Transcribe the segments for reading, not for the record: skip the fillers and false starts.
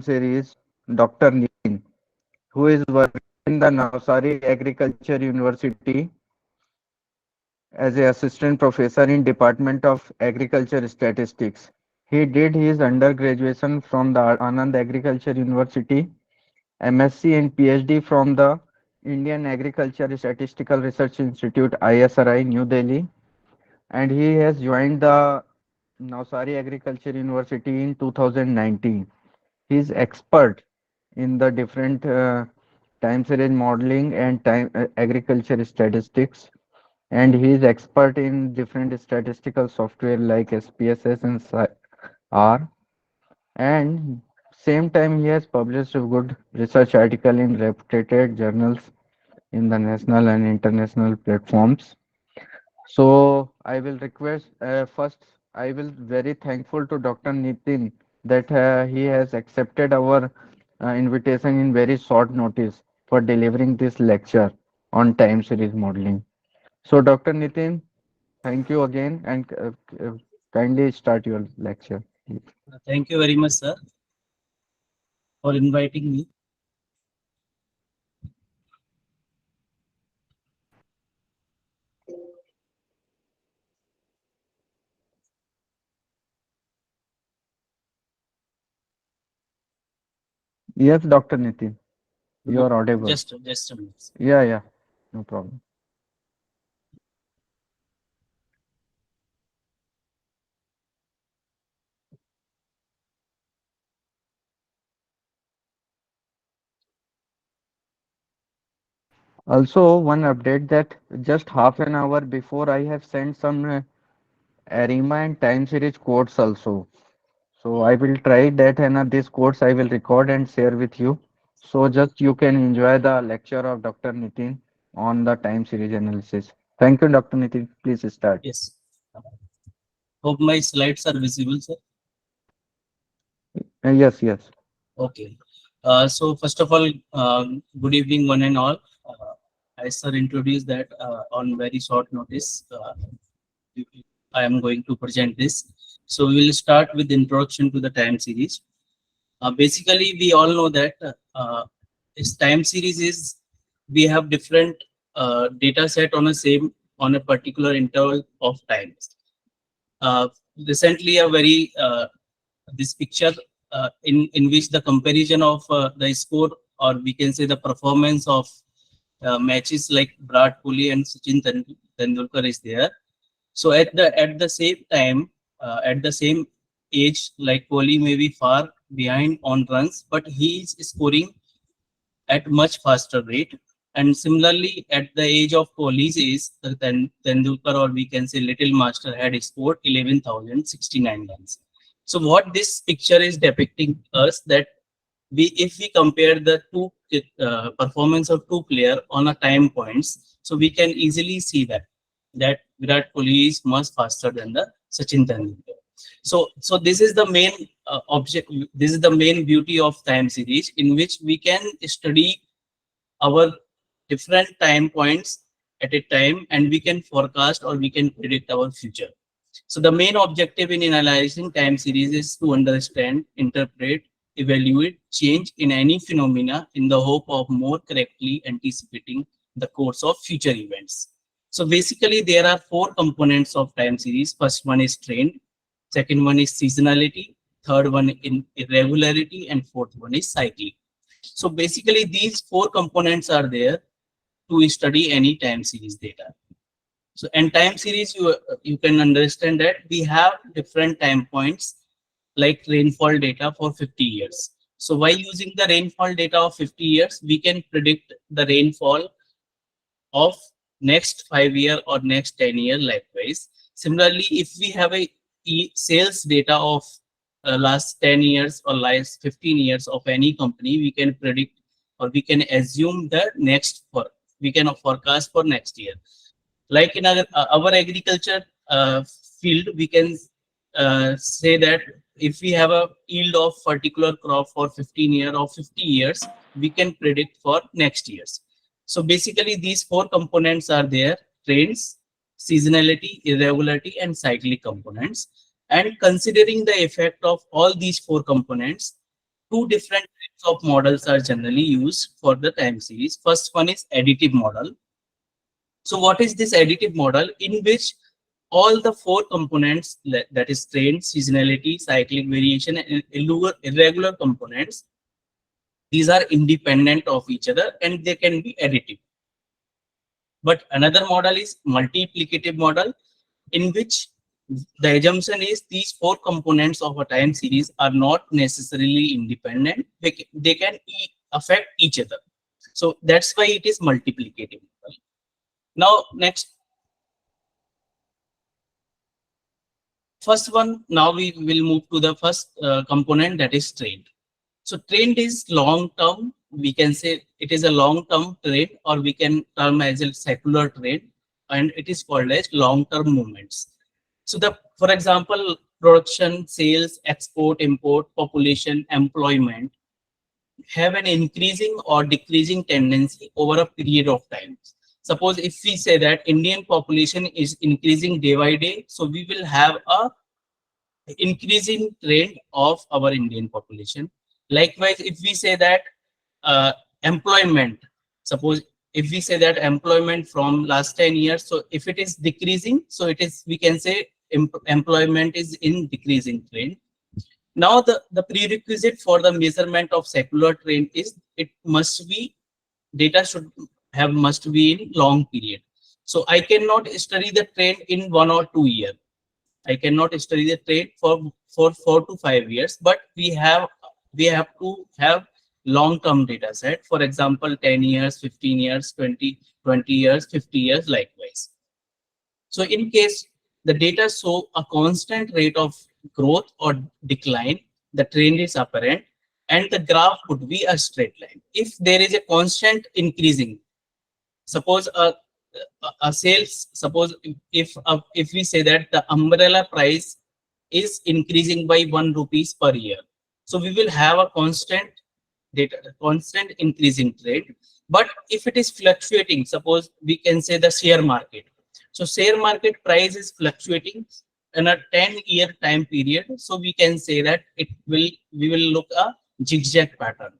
series Dr. Nitin, who is working in the Navsari Agriculture University as an assistant professor in Department of Agriculture Statistics. He did his undergraduate from the Anand Agriculture University, MSc and PhD from the Indian Agriculture Statistical Research Institute ISRI, New Delhi, and he has joined the Navsari Agriculture University in 2019. He is expert in the different time series modeling and time agriculture statistics, and he is expert in different statistical software like SPSS and R. And same time, he has published a good research article in reputed journals in the national and international platforms. So I will request first. I will very thankful to Dr. Nitin that he has accepted our invitation in very short notice for delivering this lecture on time series modeling. So Dr. Nitin, thank you again and kindly start your lecture. Thank you very much, sir, for inviting me. Yes, Dr. Nitin, you are audible. Just a minute. Yeah, yeah, no problem. Also, one update that just half an hour before I have sent some ARIMA and time series codes also. So I will try that and this course I will record and share with you. So just you can enjoy the lecture of Dr. Nitin on the time series analysis. Thank you, Dr. Nitin. Please start. Yes. Hope my slides are visible, sir. Yes, yes. Okay. So first of all, good evening, one and all. As sir introduced that on very short notice, I am going to present this. So we will start with introduction to the time series. Basically, we all know that this time series is we have different data set on a particular interval of time. Uh, Recently, a very this picture in which the comparison of the score, or we can say the performance of matches like Virat Kohli and Sachin Tendulkar is there. So at the same time, at the same age, like Kohli may be far behind on runs, but he is scoring at much faster rate. And similarly, at the age of Kohli's age, Tendulkar, or we can say Little Master, had scored 11,069 runs. So what this picture is depicting us that if we compare the two performance of two player on a time points, so we can easily see that Virat Kohli is much faster than the Sachin Tendulkar. So this is the main object. This is the main beauty of time series, in which we can study our different time points at a time, and we can forecast or we can predict our future. So the main objective in analyzing time series is to understand, interpret, evaluate change in any phenomena in the hope of more correctly anticipating the course of future events. So basically, there are four components of time series. First one is trend, second one is seasonality, third one in irregularity, and fourth one is cyclic. So basically, these four components are there to study any time series data. So in time series, you can understand that we have different time points like rainfall data for 50 years. So by using the rainfall data of 50 years, we can predict the rainfall of next 5 year or next 10 year likewise. Similarly, if we have a sales data of last 10 years or last 15 years of any company, we can predict or we can assume the next for we can forecast for next year. Like in our agriculture field, we can say that if we have a yield of particular crop for 15 years or 50 years, we can predict for next years. So basically, these four components are there: trends, seasonality, irregularity, and cyclic components. And considering the effect of all these four components, two different types of models are generally used for the time series. First one is additive model. So what is this additive model, in which all the four components, that is trend, seasonality, cyclic variation, and irregular components, these are independent of each other and they can be additive. But another model is multiplicative model, in which the assumption is these four components of a time series are not necessarily independent. They can affect each other. So that's why it is multiplicative model. Now, next, first one, now we will move to the first component, that is trend. So trend is long term. We can say it is a long term trend, or we can term as a secular trend, and it is called as long term movements. So for example, production, sales, export, import, population, employment have an increasing or decreasing tendency over a period of time. Suppose if we say that Indian population is increasing day by day, so we will have a increasing trend of our Indian population. Likewise, if we say that employment, suppose if we say that employment from last 10 years, so if it is decreasing, so it is, we can say employment is in decreasing trend. Now the prerequisite for the measurement of secular trend is it must be, data must be in long period. So I cannot study the trend in 1 or 2 years. I cannot study the trend for 4 to 5 years, but we have to have long-term data set. For example, 10 years, 15 years, 20 years, 50 years, likewise. So in case the data show a constant rate of growth or decline, the trend is apparent, and the graph could be a straight line. If there is a constant increasing, suppose a sales, suppose if we say that the umbrella price is increasing by 1 rupees per year, so we will have a constant increasing trend. But if it is fluctuating, suppose we can say the share market, so share market price is fluctuating in a 10-year time period, so we can say that we will look a zigzag pattern,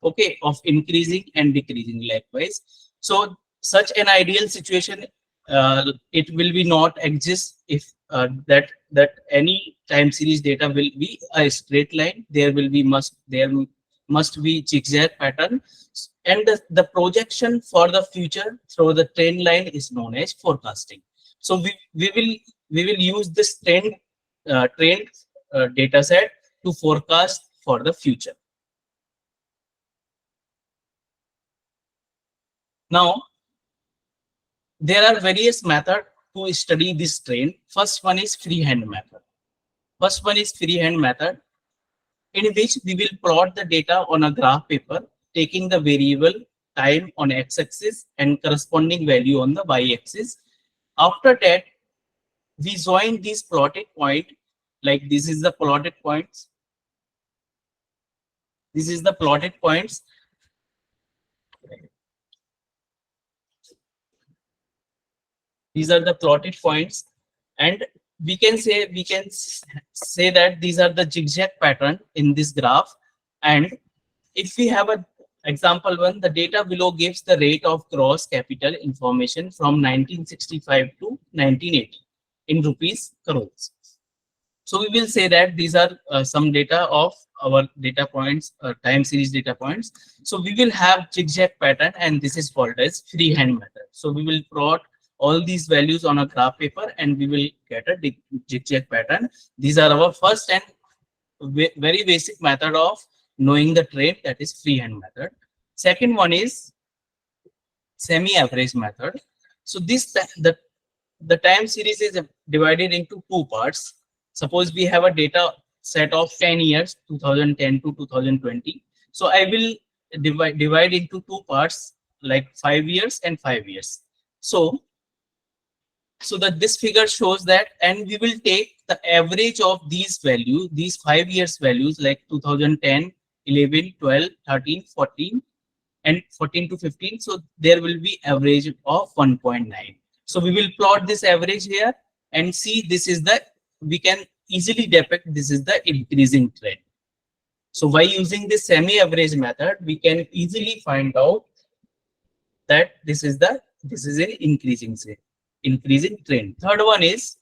okay, of increasing and decreasing likewise. So such an ideal situation, it will be not exist if that any time series data will be a straight line. There must be zigzag pattern, and the projection for the future through the trend line is known as forecasting. So we will use this trend data set to forecast for the future. Now, there are various methods to study this trend. First one is freehand method. In which we will plot the data on a graph paper, taking the variable time on x-axis and corresponding value on the y-axis. After that, we join these plotted points, like this is the plotted points. This is the plotted points. These are the plotted points, and we can say that these are the zigzag pattern in this graph. And if we have a example one, the data below gives the rate of gross capital information from 1965 to 1980 in rupees crores. So we will say that these are some data of our data points, time series data points. So we will have zigzag pattern, and this is called as freehand method. So we will plot all these values on a graph paper, and we will get a zigzag pattern. These are our first and very basic method of knowing the trend, that is freehand method. Second one is semi-average method. So the time series is divided into two parts. Suppose we have a data set of 10 years, 2010 to 2020. So I will divide into two parts, like 5 years and 5 years. So that this figure shows that, and we will take the average of these values, these 5 years values, like 2010, 11, 12, 13, 14, and 14 to 15. So there will be average of 1.9. So we will plot this average here and see, this is the, we can easily depict this is the increasing trend. So by using this semi-average method, we can easily find out that this is an increasing trend. Third one is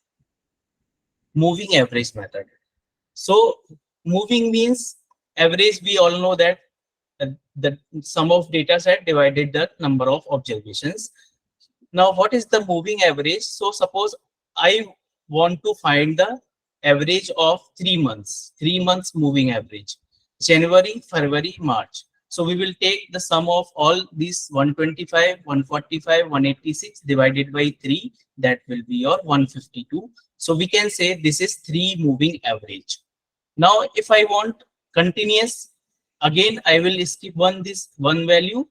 moving average method. So moving means average. We all know that the sum of data set divided the number of observations. Now, what is the moving average? So suppose I want to find the average of 3 months, 3 months moving average, January, February, March. So we will take the sum of all these 125, 145, 186 divided by 3. That will be your 152. So we can say this is 3 moving average. Now, if I want continuous, again, I will skip this one value.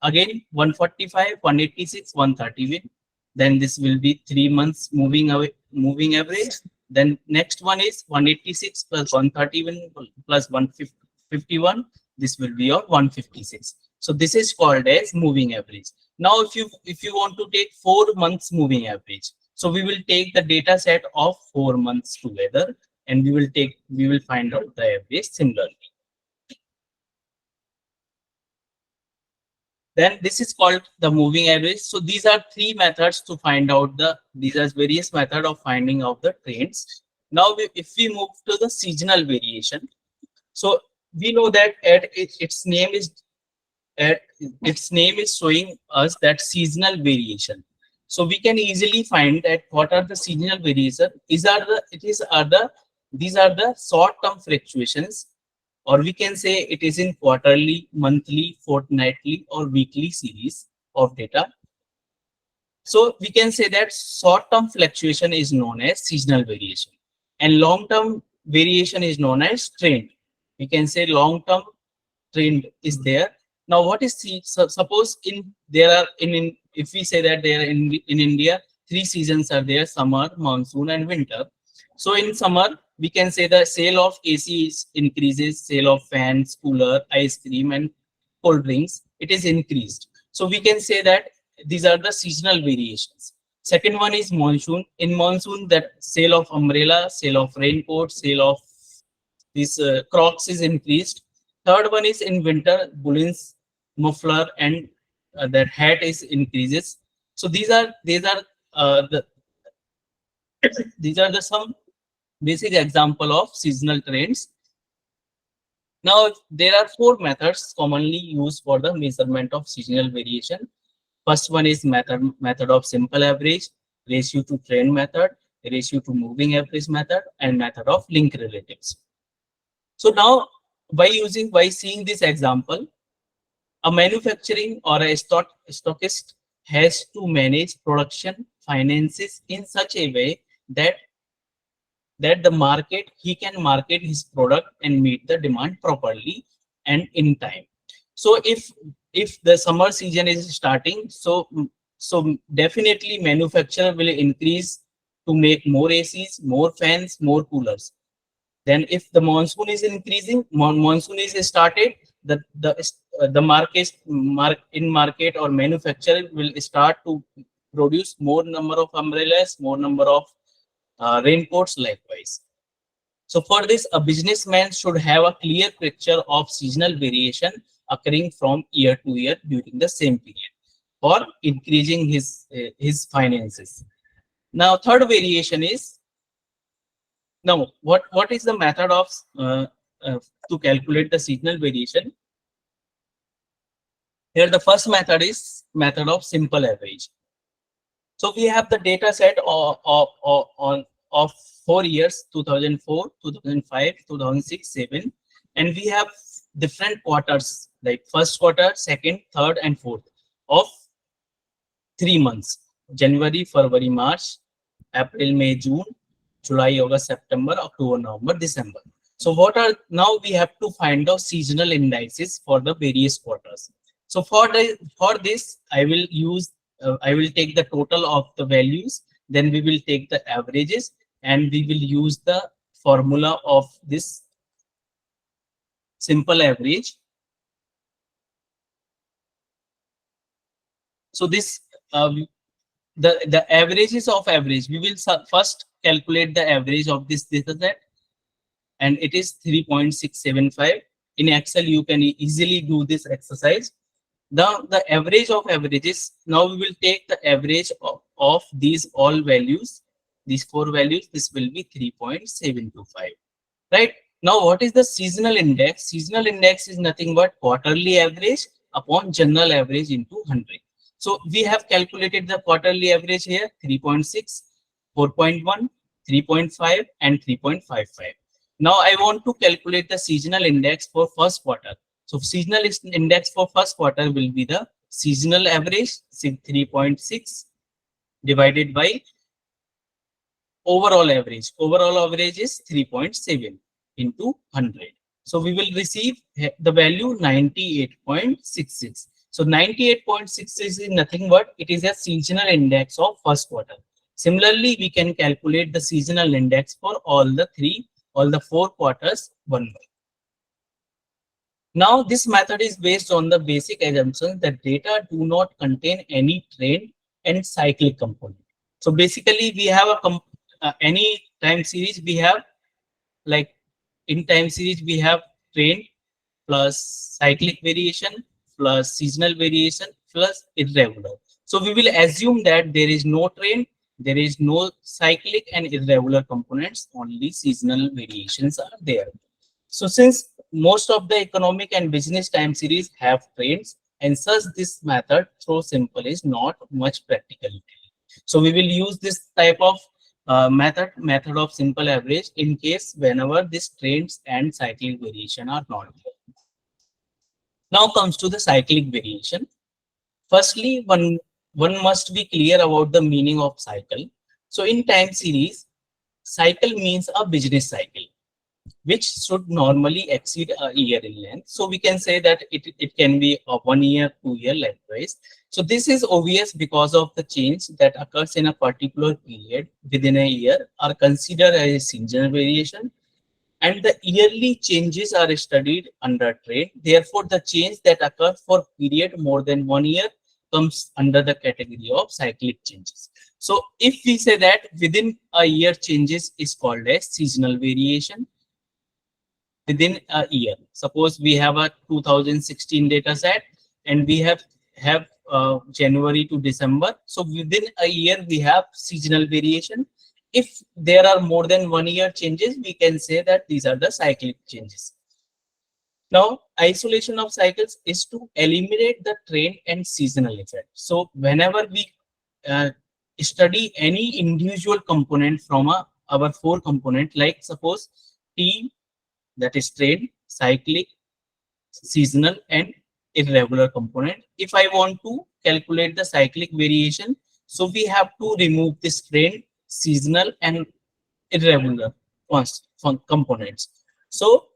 Again, 145, 186, 130. Then this will be 3 months moving average. Then next one is 186 plus 131 plus 151. This will be your 156. So this is called as moving average. Now, if you want to take 4 months moving average, so we will take the data set of 4 months together, and we will find out the average similarly. Then this is called the moving average. So these are 3 methods to find out these are various methods of finding out the trends. Now, if we move to the seasonal variation, so we know that its name is showing us that seasonal variation. So we can easily find that what are the seasonal variation. These are the short-term fluctuations, or we can say it is in quarterly, monthly, fortnightly, or weekly series of data. So we can say that short-term fluctuation is known as seasonal variation, and long-term variation is known as trend. We can say long-term trend is there. Now, what is suppose if we say that there in India 3 seasons are there: summer, monsoon, and winter. So in summer, we can say the sale of AC increases, sale of fans, cooler, ice cream, and cold drinks, it is increased. So we can say that these are the seasonal variations. Second one is monsoon. In monsoon, that sale of umbrella, sale of raincoat, sale of these crocs is increased. Third one is in winter, woolens, muffler, and that hat is increases. So these are the some basic example of seasonal trends. Now, there are 4 methods commonly used for the measurement of seasonal variation. First one is method of simple average, ratio to trend method, ratio to moving average method, and method of link relatives. So now, by seeing this example, a manufacturing or a stockist has to manage production finances in such a way that he can market his product and meet the demand properly and in time. So if the summer season is starting, so definitely manufacturer will increase to make more ACs, more fans, more coolers. Then if the monsoon is increasing, monsoon is started, the market or manufacturer will start to produce more number of umbrellas, more number of raincoats likewise. So for this, a businessman should have a clear picture of seasonal variation occurring from year to year during the same period, for increasing his finances. Now, third variation is, now what is the method of to calculate the seasonal variation? Here the first method is method of simple average. So we have the data set of 4 years, 2004, 2005, 2006, 7, and we have different quarters like first quarter, second, third, and fourth of 3 months: January, February, March, April, May, June, July, August, September, October, November, December. So now we have to find out seasonal indices for the various quarters. So for this, I will take the total of the values, then we will take the averages, and we will use the formula of this simple average. So this the averages of average, we will first calculate the average of this data set. and it is 3.675. In Excel, you can easily do this exercise. The average of averages, now we will take the average of these all values, these four values, this will be 3.725, right? Now, what is the seasonal index? Seasonal index is nothing but quarterly average upon general average into 100. So we have calculated the quarterly average here, 3.6, 4.1, 3.5, and 3.55. Now I want to calculate the seasonal index for first quarter. So seasonal index for first quarter will be the seasonal average, 3.6 divided by overall average. Overall average is 3.7 into 100. So we will receive the value 98.66. So 98.66 is nothing but it is a seasonal index of first quarter. Similarly, we can calculate the seasonal index for all the four quarters one by. Now, this method is based on the basic assumption that data do not contain any trend and cyclic component. So basically, we have any time series we have, like in time series we have trend plus cyclic variation plus seasonal variation plus irregular. So we will assume that there is no trend, there is no cyclic and irregular components, only seasonal variations are there. So since most of the economic and business time series have trends, and such this method through simple is not much practical. So we will use this type of method of simple average in case whenever these trends and cyclic variation are not there. Now comes to the cyclic variation. Firstly, one must be clear about the meaning of cycle. So in time series, cycle means a business cycle, which should normally exceed a year in length. So we can say that it can be a 1 year, 2 year likewise. So this is obvious because of the change that occurs in a particular period within a year are considered as a seasonal variation, and the yearly changes are studied under trend. Therefore, the change that occurs for period more than 1 year comes under the category of cyclic changes. So if we say that within a year changes is called as seasonal variation, within a year. Suppose we have a 2016 data set and we have January to December. So within a year, we have seasonal variation. If there are more than 1 year changes, we can say that these are the cyclic changes. Now, isolation of cycles is to eliminate the trend and seasonal effect. So whenever we study any individual component from our four component, like suppose T, that is trend, cyclic, seasonal, and irregular component. If I want to calculate the cyclic variation, so we have to remove this trend, seasonal, and irregular components. So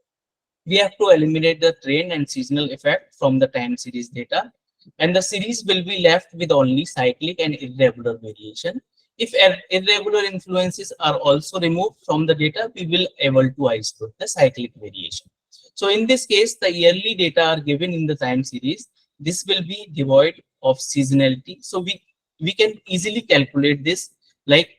we have to eliminate the trend and seasonal effect from the time series data, and the series will be left with only cyclic and irregular variation. If irregular influences are also removed from the data, we will able to isolate the cyclic variation. So in this case, the yearly data are given in the time series. This will be devoid of seasonality. So we can easily calculate this. Like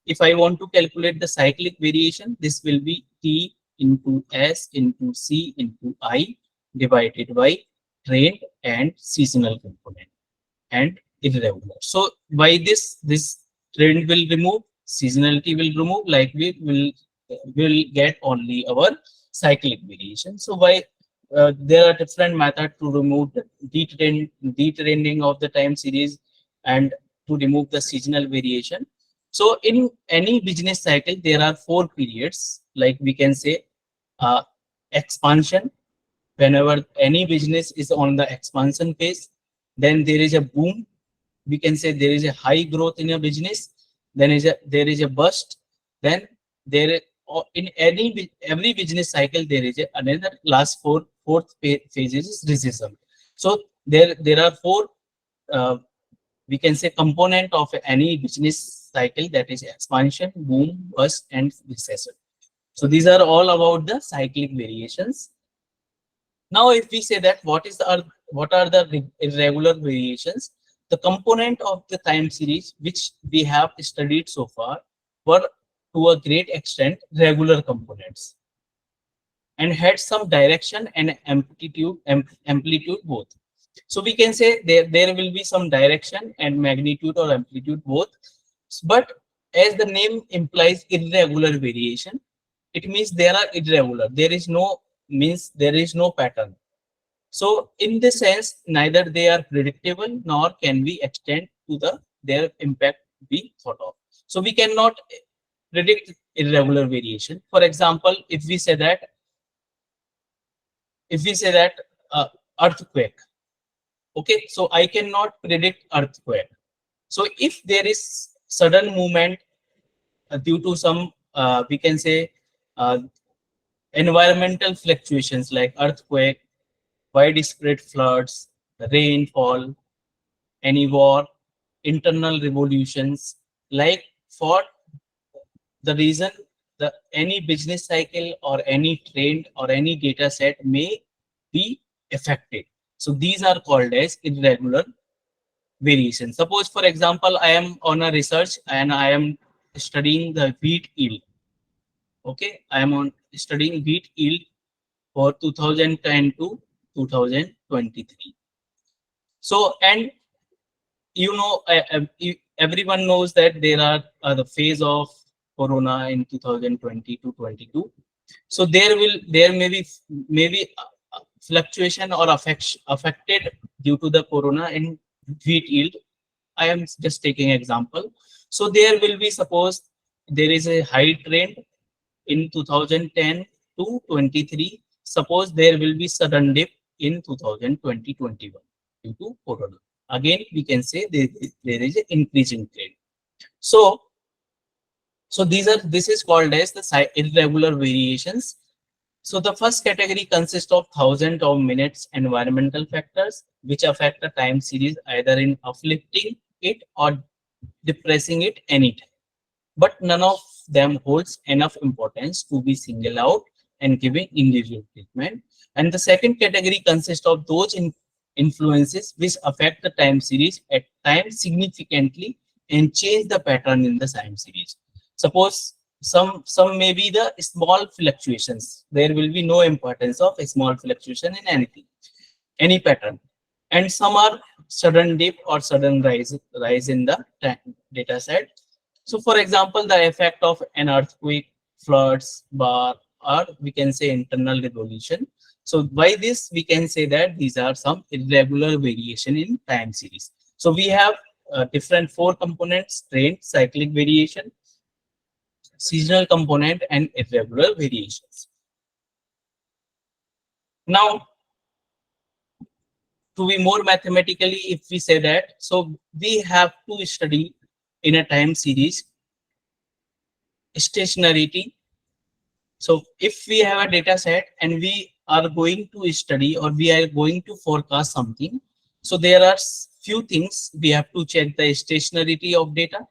if I want to calculate the cyclic variation, this will be T into S into C into I divided by trend and seasonal component and irregular. So by this trend will remove, seasonality will remove, like we will get only our cyclic variation. So why there are different methods to remove the detrending of the time series and to remove the seasonal variation. So in any business cycle, there are 4 periods, like we can say expansion. Whenever any business is on the expansion phase, then there is a boom. We can say there is a high growth in a business. Then there is a burst. Then there in every business cycle there is another fourth phase is recession. So there are 4 we can say component of any business cycle, that is expansion, boom, burst, and recession. So these are all about the cyclic variations. Now, if we say that what are the irregular variations, the component of the time series which we have studied so far were to a great extent regular components. and had some direction and amplitude both. So we can say there will be some direction and magnitude or amplitude both. But as the name implies irregular variation, it means there are irregular. There is no means there is no pattern. So in this sense, neither they are predictable nor can we extend to their impact be thought of. So we cannot predict irregular variation. For example, if we say that uh, earthquake, okay, so I cannot predict earthquake. So if there is sudden movement due to some we can say uh, environmental fluctuations like earthquake, widespread floods, rainfall, any war, internal revolutions, like for the reason the any business cycle or any trend or any data set may be affected. So these are called as irregular variations. Suppose, for example, I am on a research and I am studying the wheat yield. Okay, I am on studying wheat yield for 2010 to 2023. So, and you know, everyone knows that there are the phase of corona in 2020 to 22. So there may be fluctuation or affected due to the corona in wheat yield. I am just taking example. So there will be, suppose there is a high trend in 2010 to 23. Suppose there will be sudden dip in 2020-21 due to corona. Again, we can say there is an increasing trend. So this is called as the irregular variations. So the first category consists of thousands of minutes environmental factors which affect the time series either in uplifting it or depressing it anytime. But none of them holds enough importance to be singled out and given individual treatment. And the second category consists of those influences which affect the time series at times significantly and change the pattern in the time series. Suppose some may be the small fluctuations. There will be no importance of a small fluctuation in anything, any pattern. And some are sudden dip or sudden rise in the data set. So for example, the effect of an earthquake, floods, bar, or we can say internal revolution. So by this, we can say that these are some irregular variation in time series. So we have different four components: trend, cyclic variation, seasonal component, and irregular variations. Now, to be more mathematically, if we say that, so we have to study in a time series stationarity. So if we have a data set and we are going to study or we are going to forecast something, so there are few things we have to check: the stationarity of data.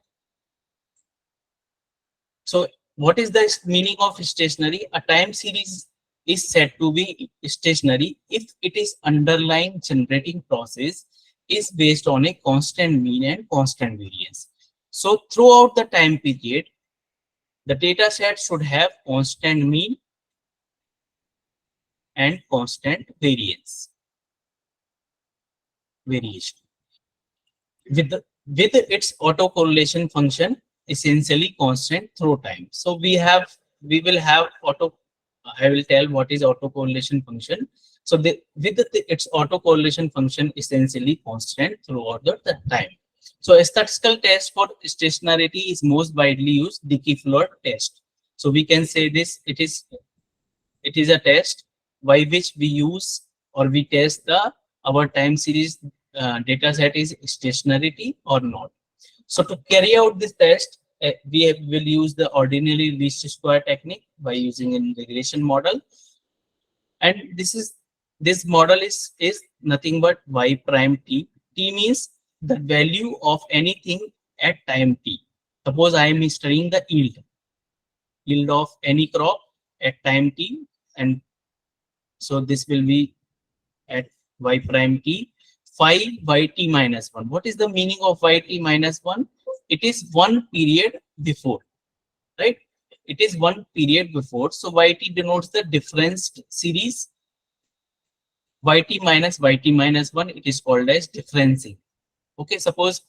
So what is the meaning of stationary? A time series is said to be stationary if it is underlying generating process is based on a constant mean and constant variance. So throughout the time period, the data set should have constant mean and constant variation with its autocorrelation function essentially constant through time. So we will have I will tell what is autocorrelation function. So its autocorrelation function essentially constant throughout the time. So a statistical test for stationarity is most widely used Dickey-Floyd test. So we can say this: it is a test by which we use or we test our time series data set is stationarity or not. So to carry out this test, we will use the ordinary least square technique by using a regression model. And this model is nothing but y prime t. T means the value of anything at time t. Suppose I am studying the yield of any crop at time t, and so this will be at y prime t phi yt minus 1. What is the meaning of yt minus 1? It is one period before, right? it is one period before. So YT denotes the difference series. YT minus 1, it is called as differencing. Okay, suppose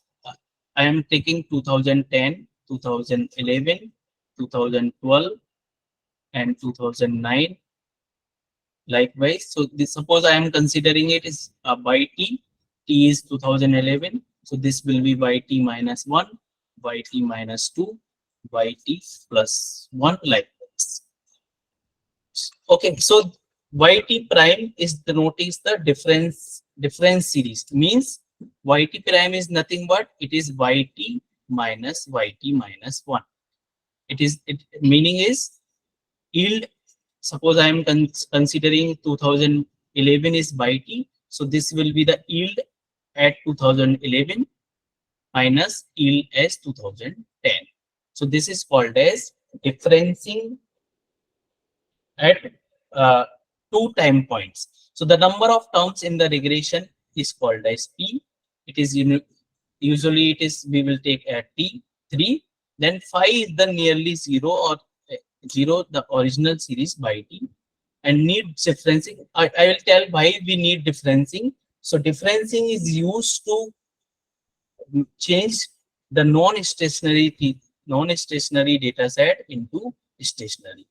I am taking 2010, 2011, 2012, and 2009. Likewise, so this, suppose I am considering it is YT. T is 2011. So this will be YT minus 1, YT minus 2, YT plus 1, likewise. Okay, so YT prime is the notice the difference series. Means YT prime is nothing but it is YT minus 1. It meaning is yield. Suppose I am considering 2011 is YT, so this will be the yield at 2011 minus yield as 2010. So this is called as differencing at uh, 2 time points. So the number of terms in the regression is called as P. It is usually it is we will take at T 3. Then phi is the nearly 0 or 0 the original series by T. And need differencing. I will tell why we need differencing. So differencing is used to change the non-stationary data set into stationary.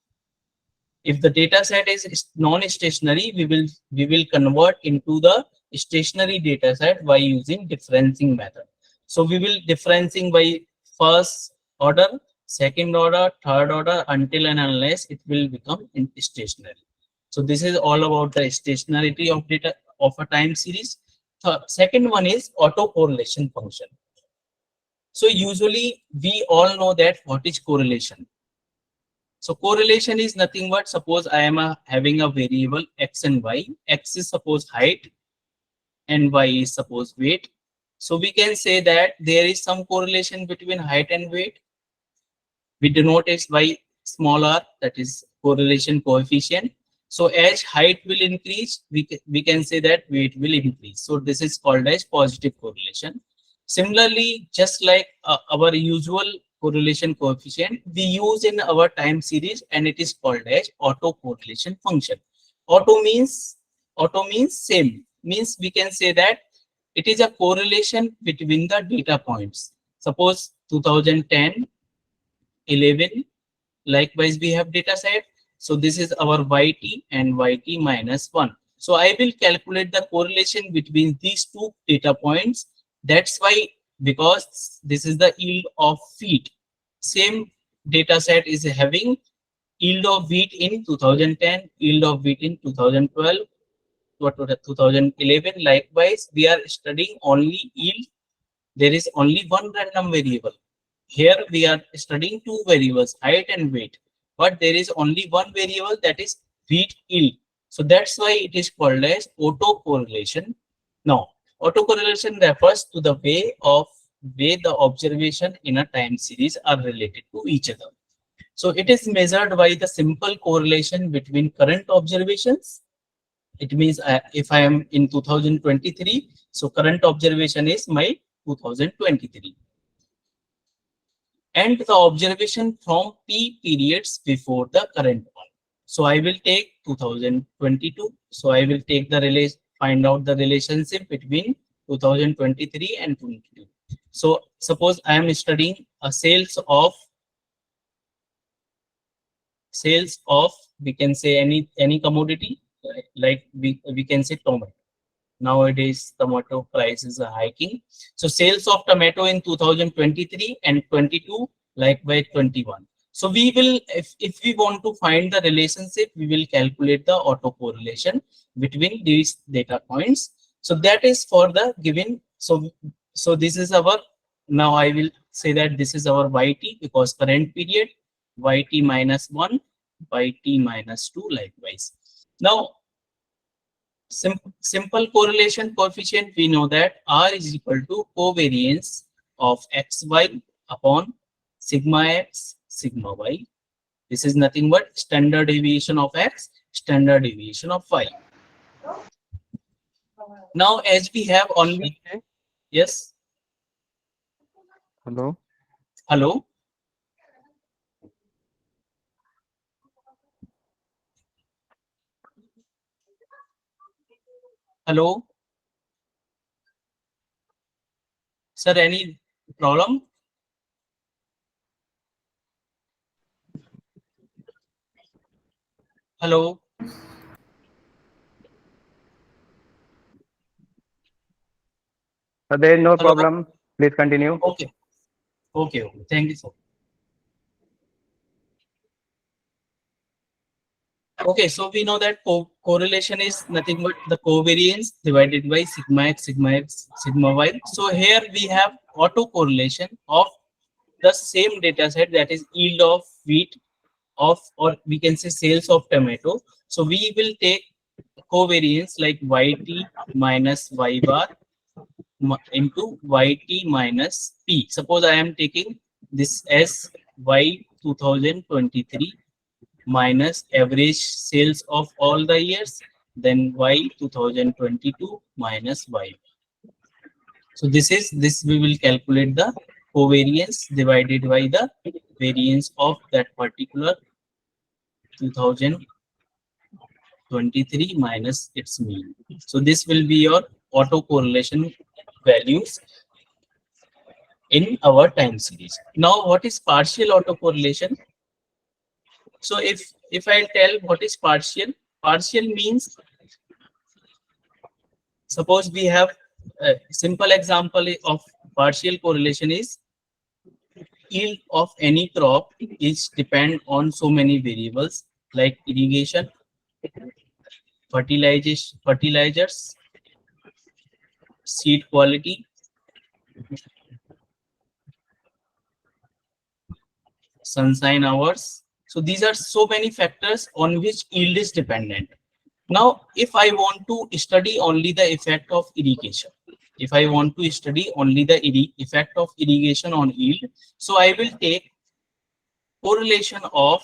If the data set is non-stationary, we will convert into the stationary data set by using differencing method. So we will differencing by first order, second order, third order until and unless it will become stationary. So this is all about the stationarity of data of a time series. Second one is autocorrelation function. So usually we all know that what is correlation. So correlation is nothing but suppose I am having a variable x and y. X is suppose height and y is suppose weight. So we can say that there is some correlation between height and weight. We denote it by small r, that is correlation coefficient. So as height will increase, we can say that weight will increase. So this is called as positive correlation. Similarly, just like our usual correlation coefficient, we use in our time series, and it is called as autocorrelation function. Auto means same. Means we can say that it is a correlation between the data points. Suppose 2010, 11. Likewise, we have data set. So this is our YT and YT minus 1. So I will calculate the correlation between these two data points. That's why, because this is the yield of feet. Same data set is having yield of wheat in 2010, yield of wheat in 2012, 2011. Likewise, we are studying only yield. There is only one random variable. Here we are studying two variables, height and weight, but there is only one variable, that is wheat yield. So that's why it is called as autocorrelation. Now, autocorrelation refers to the way the observation in a time series are related to each other. So it is measured by the simple correlation between current observations. It means if I am in 2023, so current observation is my 2023. And the observation from P periods before the current one. So I will take 2022. So I will take the find out the relationship between 2023 and 22. So suppose I am studying a sales of we can say any commodity, like we can say tomato. Nowadays, tomato prices are hiking. So sales of tomato in 2023 and 22, likewise 21. So we will, if we want to find the relationship, we will calculate the autocorrelation between these data points. So that is for the given. So this is our, now I will say that this is our YT, because current period, YT minus 1, YT minus 2, likewise. Now, simple correlation coefficient, we know that R is equal to covariance of xy upon sigma x, sigma y. This is nothing but standard deviation of x, standard deviation of y. Now, as we have only, yes. Hello. Hello. Hello? Sir, any problem? Hello? So there is no Hello? problem. Please continue. Okay. Okay. Thank you, sir. Okay, so we know that correlation is nothing but the covariance divided by sigma x, sigma y. So here we have autocorrelation of the same data set, that is yield of wheat of, or we can say sales of tomato. So we will take covariance like yt minus y bar into yt minus p. Suppose I am taking this as y 2023 minus average sales of all the years, then y 2022 minus y. So this we will calculate the covariance divided by the variance of that particular 2023 minus its mean. So this will be your autocorrelation values in our time series. Now, what is partial autocorrelation? So if I tell what is partial, partial means, suppose we have a simple example of partial correlation is yield of any crop is depend on so many variables like irrigation, fertilizers, seed quality, sunshine hours. So these are so many factors on which yield is dependent. Now, if I want to study only the effect of irrigation, if I want to study only the effect of irrigation on yield, so I will take correlation of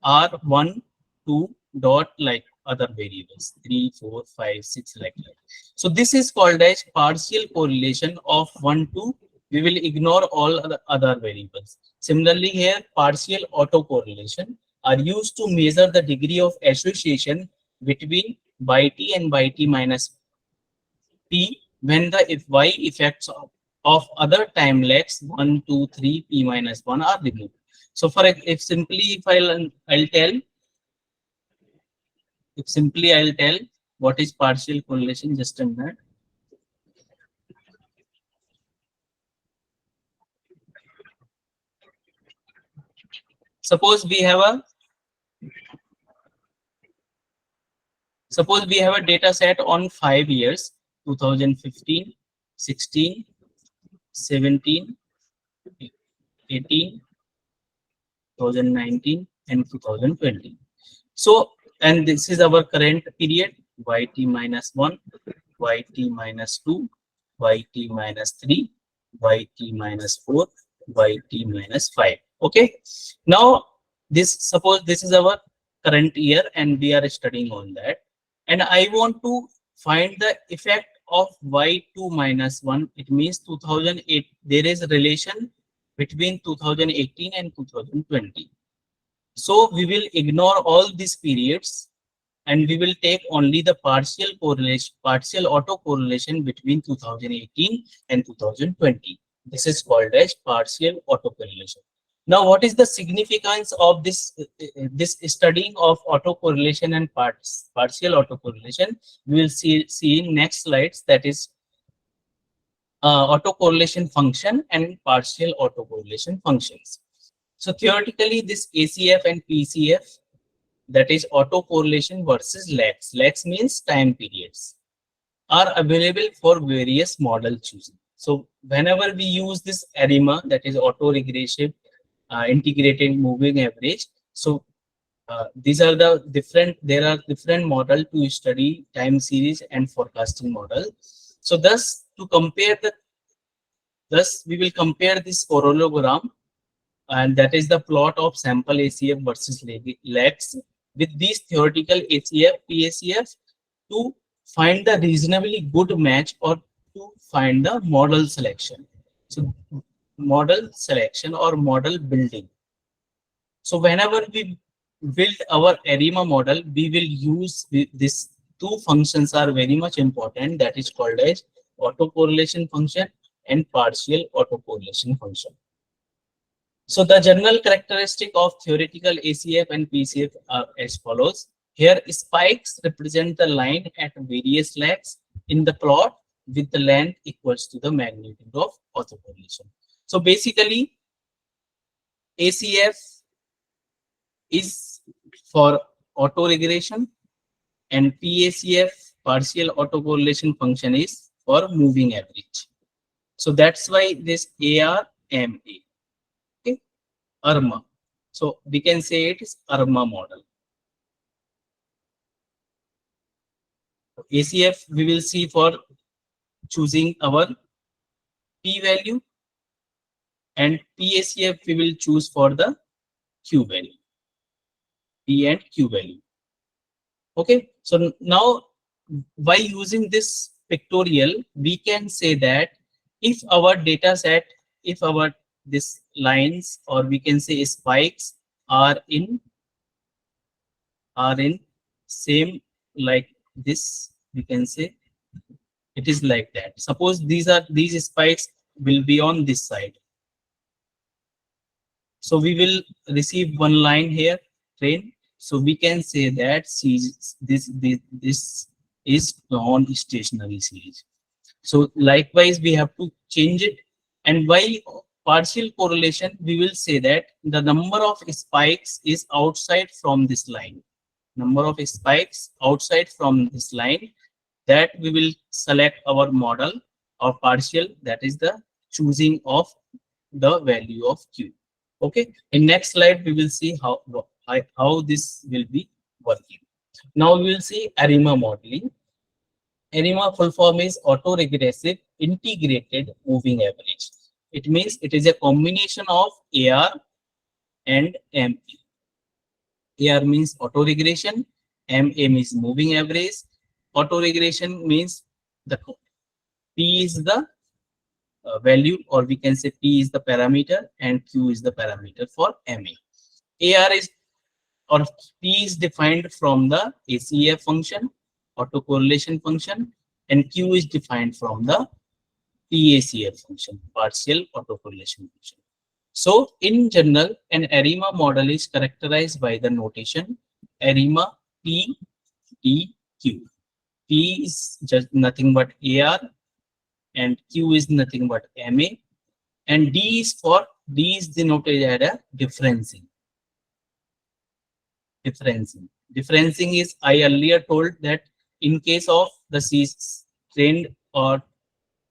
R1, 2 dot like other variables, 3, 4, 5, 6 like that. So this is called as partial correlation of 1, 2. We will ignore all other variables. Similarly here, partial autocorrelation are used to measure the degree of association between YT and YT minus P when the if Y effects of other time lags 1, 2, 3, P minus 1 are removed. So for if simply if I'll tell what is partial correlation, just a minute. Suppose we have a data set on 5 years, 2015, 16, 17, 18, 2019 and 2020. So, and this is our current period, YT minus 1, YT minus 2, YT minus 3, YT minus 4, YT minus 5. Okay. Now, suppose this is our current year and we are studying on that. And I want to find the effect of Y2 minus 1. It means 2008. There is a relation between 2018 and 2020. So we will ignore all these periods and we will take only the partial correlation, partial autocorrelation between 2018 and 2020. This is called as partial autocorrelation. Now, what is the significance of this studying of autocorrelation and partial autocorrelation? We will see in next slides, that is autocorrelation function and partial autocorrelation functions. So theoretically, this ACF and PCF, that is autocorrelation versus lags. Lags means time periods, are available for various model choosing. So whenever we use this ARIMA, that is autoregressive integrated moving average. So these are the different, there are different model to study time series and forecasting model. So thus we will compare this parallelogram, and that is the plot of sample ACF versus lags with these theoretical ACF, PACF to find the reasonably good match or to find the model selection. So model selection or model building. So whenever we build our ARIMA model, we will use this two functions are very much important, that is called as autocorrelation function and partial autocorrelation function. So the general characteristic of theoretical ACF and PCF are as follows. Here spikes represent the line at various lags in the plot with the length equals to the magnitude of autocorrelation. So basically ACF is for autoregression and PACF, partial autocorrelation function, is for moving average. So that's why this ARMA, okay, ARMA. So we can say it is ARMA model. ACF we will see for choosing our P value, and PACF we will choose for the Q value, P and Q value. Okay, so now by using this pictorial, we can say that if our data set, if our this lines, or we can say spikes are in same like this, we can say it is like that. Suppose these spikes will be on this side. So we will receive one line here, train. So we can say that this is non-stationary series. So likewise, we have to change it. And by partial correlation, we will say that the number of spikes is outside from this line. Number of spikes outside from this line, that we will select our model or partial, that is the choosing of the value of Q. Okay, in next slide we will see how this will be working. Now we will see ARIMA modeling. ARIMA full form is autoregressive integrated moving average. It means it is a combination of AR and MA. AR means autoregression, MA means moving average. Autoregression means the P is the value, or we can say P is the parameter and Q is the parameter for MA. AR is, or P is defined from the ACF function, autocorrelation function, and Q is defined from the PACF function, partial autocorrelation function. So in general, an ARIMA model is characterized by the notation ARIMA P D Q. P is just nothing but AR, and Q is nothing but MA, and D is denoted as a differencing. Differencing is, I earlier told that in case of the trend or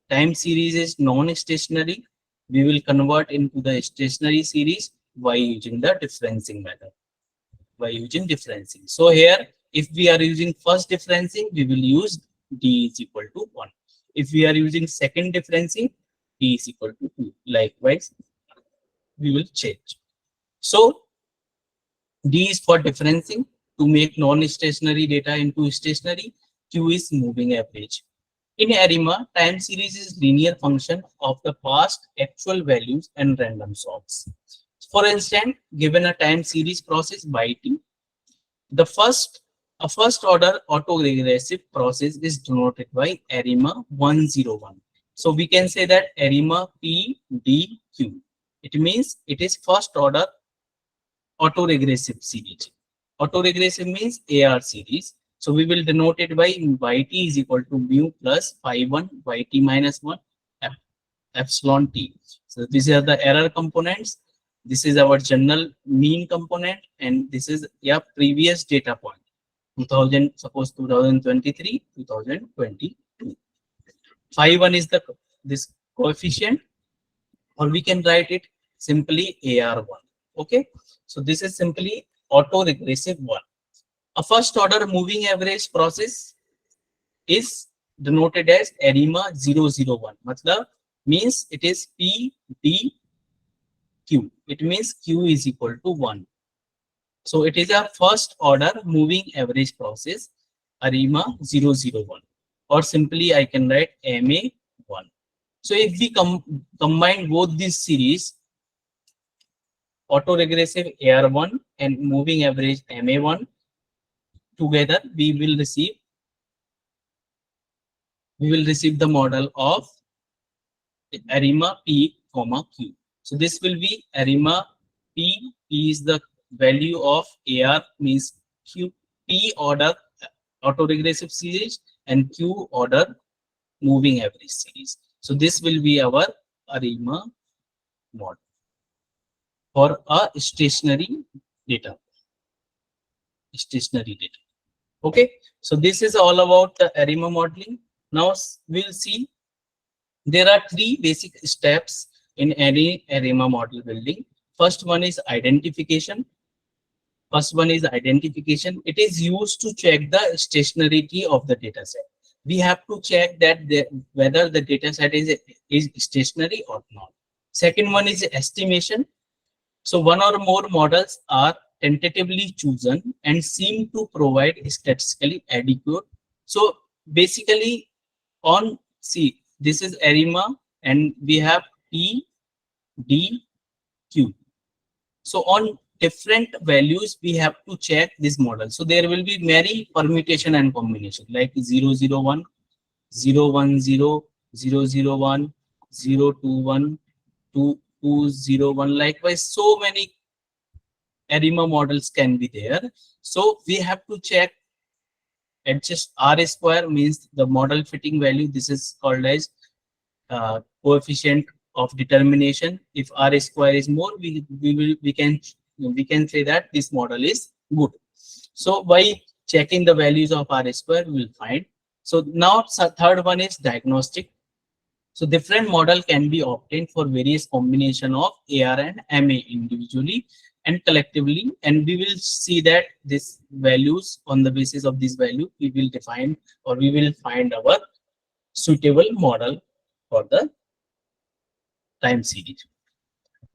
time series is non-stationary, we will convert into the stationary series by using the differencing method. So here, if we are using first differencing, we will use D is equal to 1. If we are using second differencing, D is equal to 2. Likewise, we will change. So D is for differencing, to make non-stationary data into stationary. Q is moving average. In ARIMA, time series is linear function of the past actual values and random sorts. For instance, given a time series process by T, a first order autoregressive process is denoted by ARIMA 101. So we can say that ARIMA P D Q. It means it is first order autoregressive series. Autoregressive means AR series. So we will denote it by yt is equal to mu plus phi 1 yt minus 1 epsilon t. So these are the error components. This is our general mean component, and this is previous data point. 2000, suppose 2023, 2022. Phi 1 is this coefficient, or we can write it simply AR1. Okay, so this is simply autoregressive one. A first order moving average process is denoted as ARIMA 001. Matlab means it is P D Q. It means Q is equal to 1. So it is a first order moving average process, ARIMA 001, or simply I can write MA1. So if we combine both these series, autoregressive AR1 and moving average MA1, together we will receive we will receive the model of ARIMA P, comma Q. So this will be ARIMA P. P is the value of AR, means Q. P order autoregressive series and Q order moving average series. So this will be our ARIMA model for a stationary data. Stationary data. Okay. So this is all about the ARIMA modeling. Now we'll see there are three basic steps in any ARIMA model building. First one is identification. It is used to check the stationarity of the data set. We have to check that whether the data set is stationary or not. Second one is estimation. So one or more models are tentatively chosen and seem to provide statistically adequate. So basically on C, this is ARIMA and we have P, D, Q. So on different values, we have to check this model. So there will be many permutation and combination like 001, 010, 001, 021, 2201. Likewise, so many ARIMA models can be there. So we have to check adjust R square, means the model fitting value. This is called as coefficient of determination. If R square is more, we can say that this model is good. So by checking the values of R square, we will find. So now third one is diagnostic. So different model can be obtained for various combination of AR and MA individually and collectively, and we will see that these values, on the basis of this value, we will define or we will find our suitable model for the time series.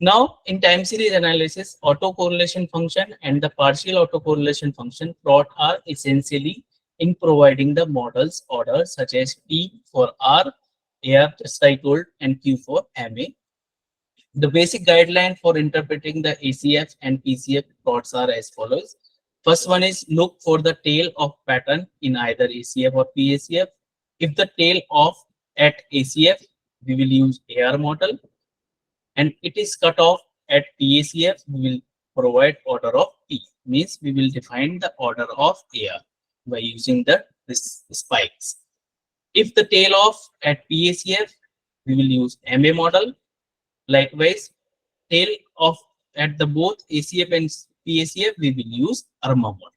Now in time series analysis, autocorrelation function and the partial autocorrelation function plot are essentially in providing the model's order, such as P for R, AR, just I told, and Q for MA. The basic guideline for interpreting the ACF and PCF plots are as follows. First one is look for the tail of pattern in either ACF or PACF. If the tail off at ACF, we will use AR model, and it is cut off at PACF, we will provide order of P, means we will define the order of AR by using this spikes. If the tail off at PACF, we will use MA model. Likewise, tail off at the both ACF and PACF, we will use ARMA model.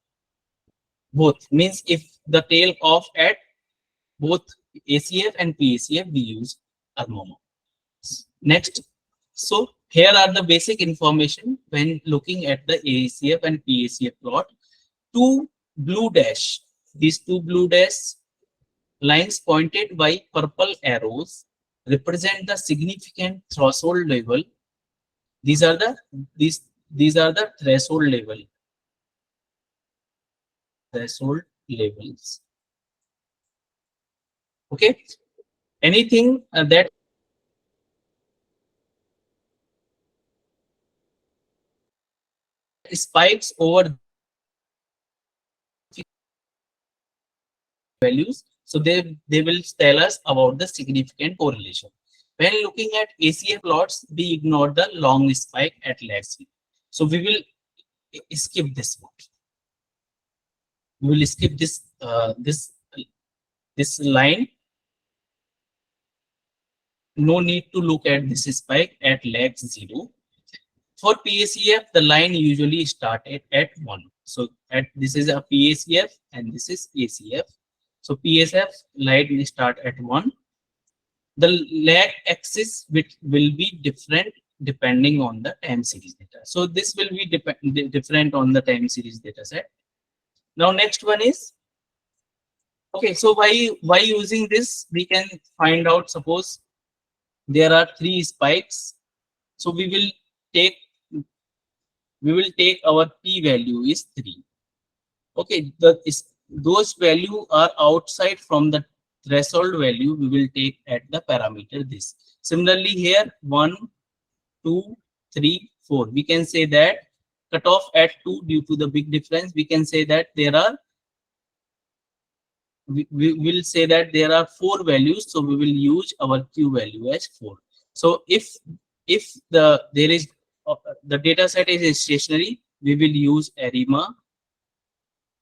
Both means if the tail off at both ACF and PACF, we use ARMA model. Next, so here are the basic information when looking at the ACF and PACF plot. Two blue dash, these two blue dash lines pointed by purple arrows represent the significant threshold level. These are the threshold level. Threshold levels. Okay. Anything that spikes over values, so they will tell us about the significant correlation. When looking at ACF plots, we ignore the long spike at lag speed. So we will skip this one. We will skip this this line. No need to look at this spike at lag 0. For PACF, the line usually started at 1. So this is a PACF and this is ACF. So PACF line will start at 1. The lag axis will be different depending on the time series data. So this will be different on the time series data set. Now next one is, okay, so why using this, we can find out, suppose there are 3 spikes. So we will take our P value is 3. Okay, those value are outside from the threshold value, we will take at the parameter this. Similarly here 1, 2, 3, 4. We can say that cutoff at 2 due to the big difference. We can say that there are we will say that there are 4 values, so we will use our Q value as 4. So if there is the data set is stationary, we will use ARIMA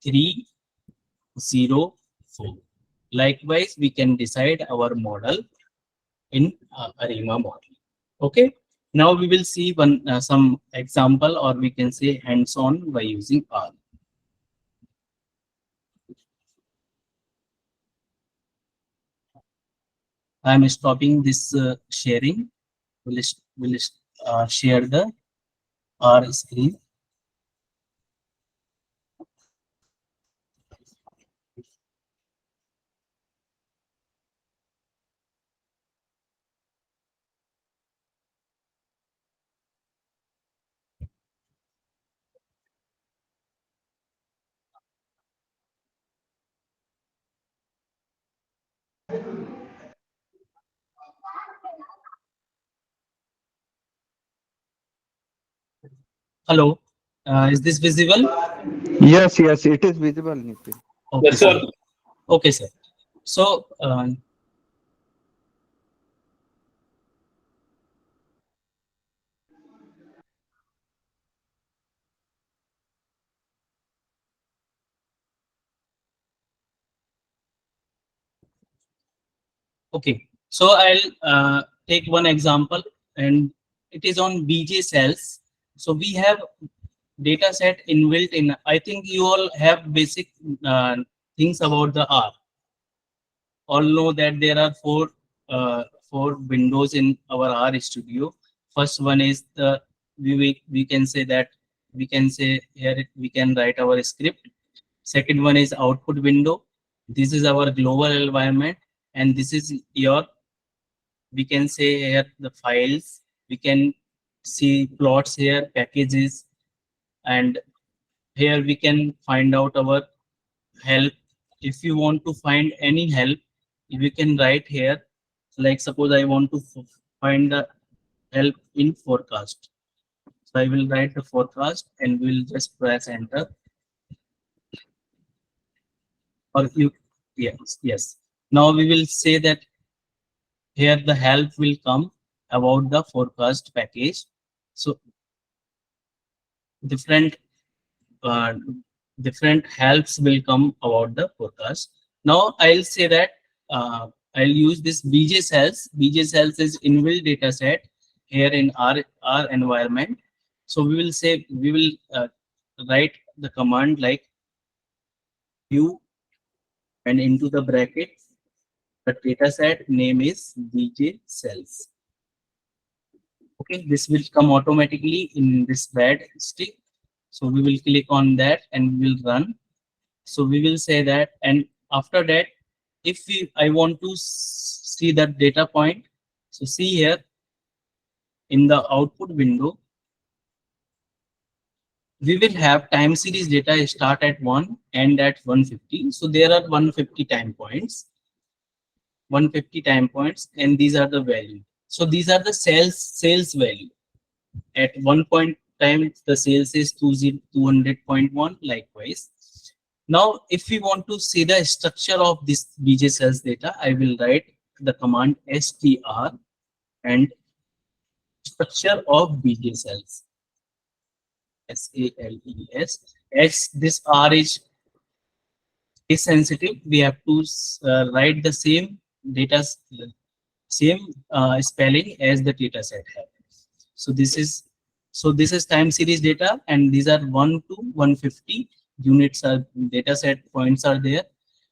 304. Likewise, we can decide our model in ARIMA model. Okay. Now we will see some example, or we can say hands-on by using R. I am stopping this sharing. Will share the R screen. Hello, is this visible? Yes, yes, it is visible, Nitin. Okay, Yes, sir. sir. Okay, sir. So okay, so I'll take one example, and it is on BJ cells. So we have data set inbuilt in. I think you all have basic things about the R. All know that there are four windows in our R studio. First one is the we can say that we can say here we can write our script. Second one is output window. This is our global environment, and this is your, we can say here the files. We can see plots here, packages, and here we can find out our help. If you want to find any help, you can write here. Like suppose I want to find the help in forecast. So I will write the forecast and we'll just press enter. Or you, yes. Now we will say that here the help will come about the forecast package. So different uh, different helps will come about the forecast. Now I'll say that I'll use this BJ cells. BJ cells is inbuilt data set here in our environment. So we will say we will write the command like u, and into the bracket the data set name is BJ cells. Okay, this will come automatically in this bed stick. So we will click on that and we will run. So we will say that, and after that, if I want to see that data point, so see here in the output window, we will have time series data start at 1, end at 150. So there are 150 time points, and these are the value. So these are the sales value. At one point time, the sales is 200.1, likewise. Now, if we want to see the structure of this BJ cells data, I will write the command str and structure of BJ cells. SALES. As this R is sensitive, we have to write the same data, same spelling as the data set have. So this is time series data, and these are 1 to 150 units are data set points are there.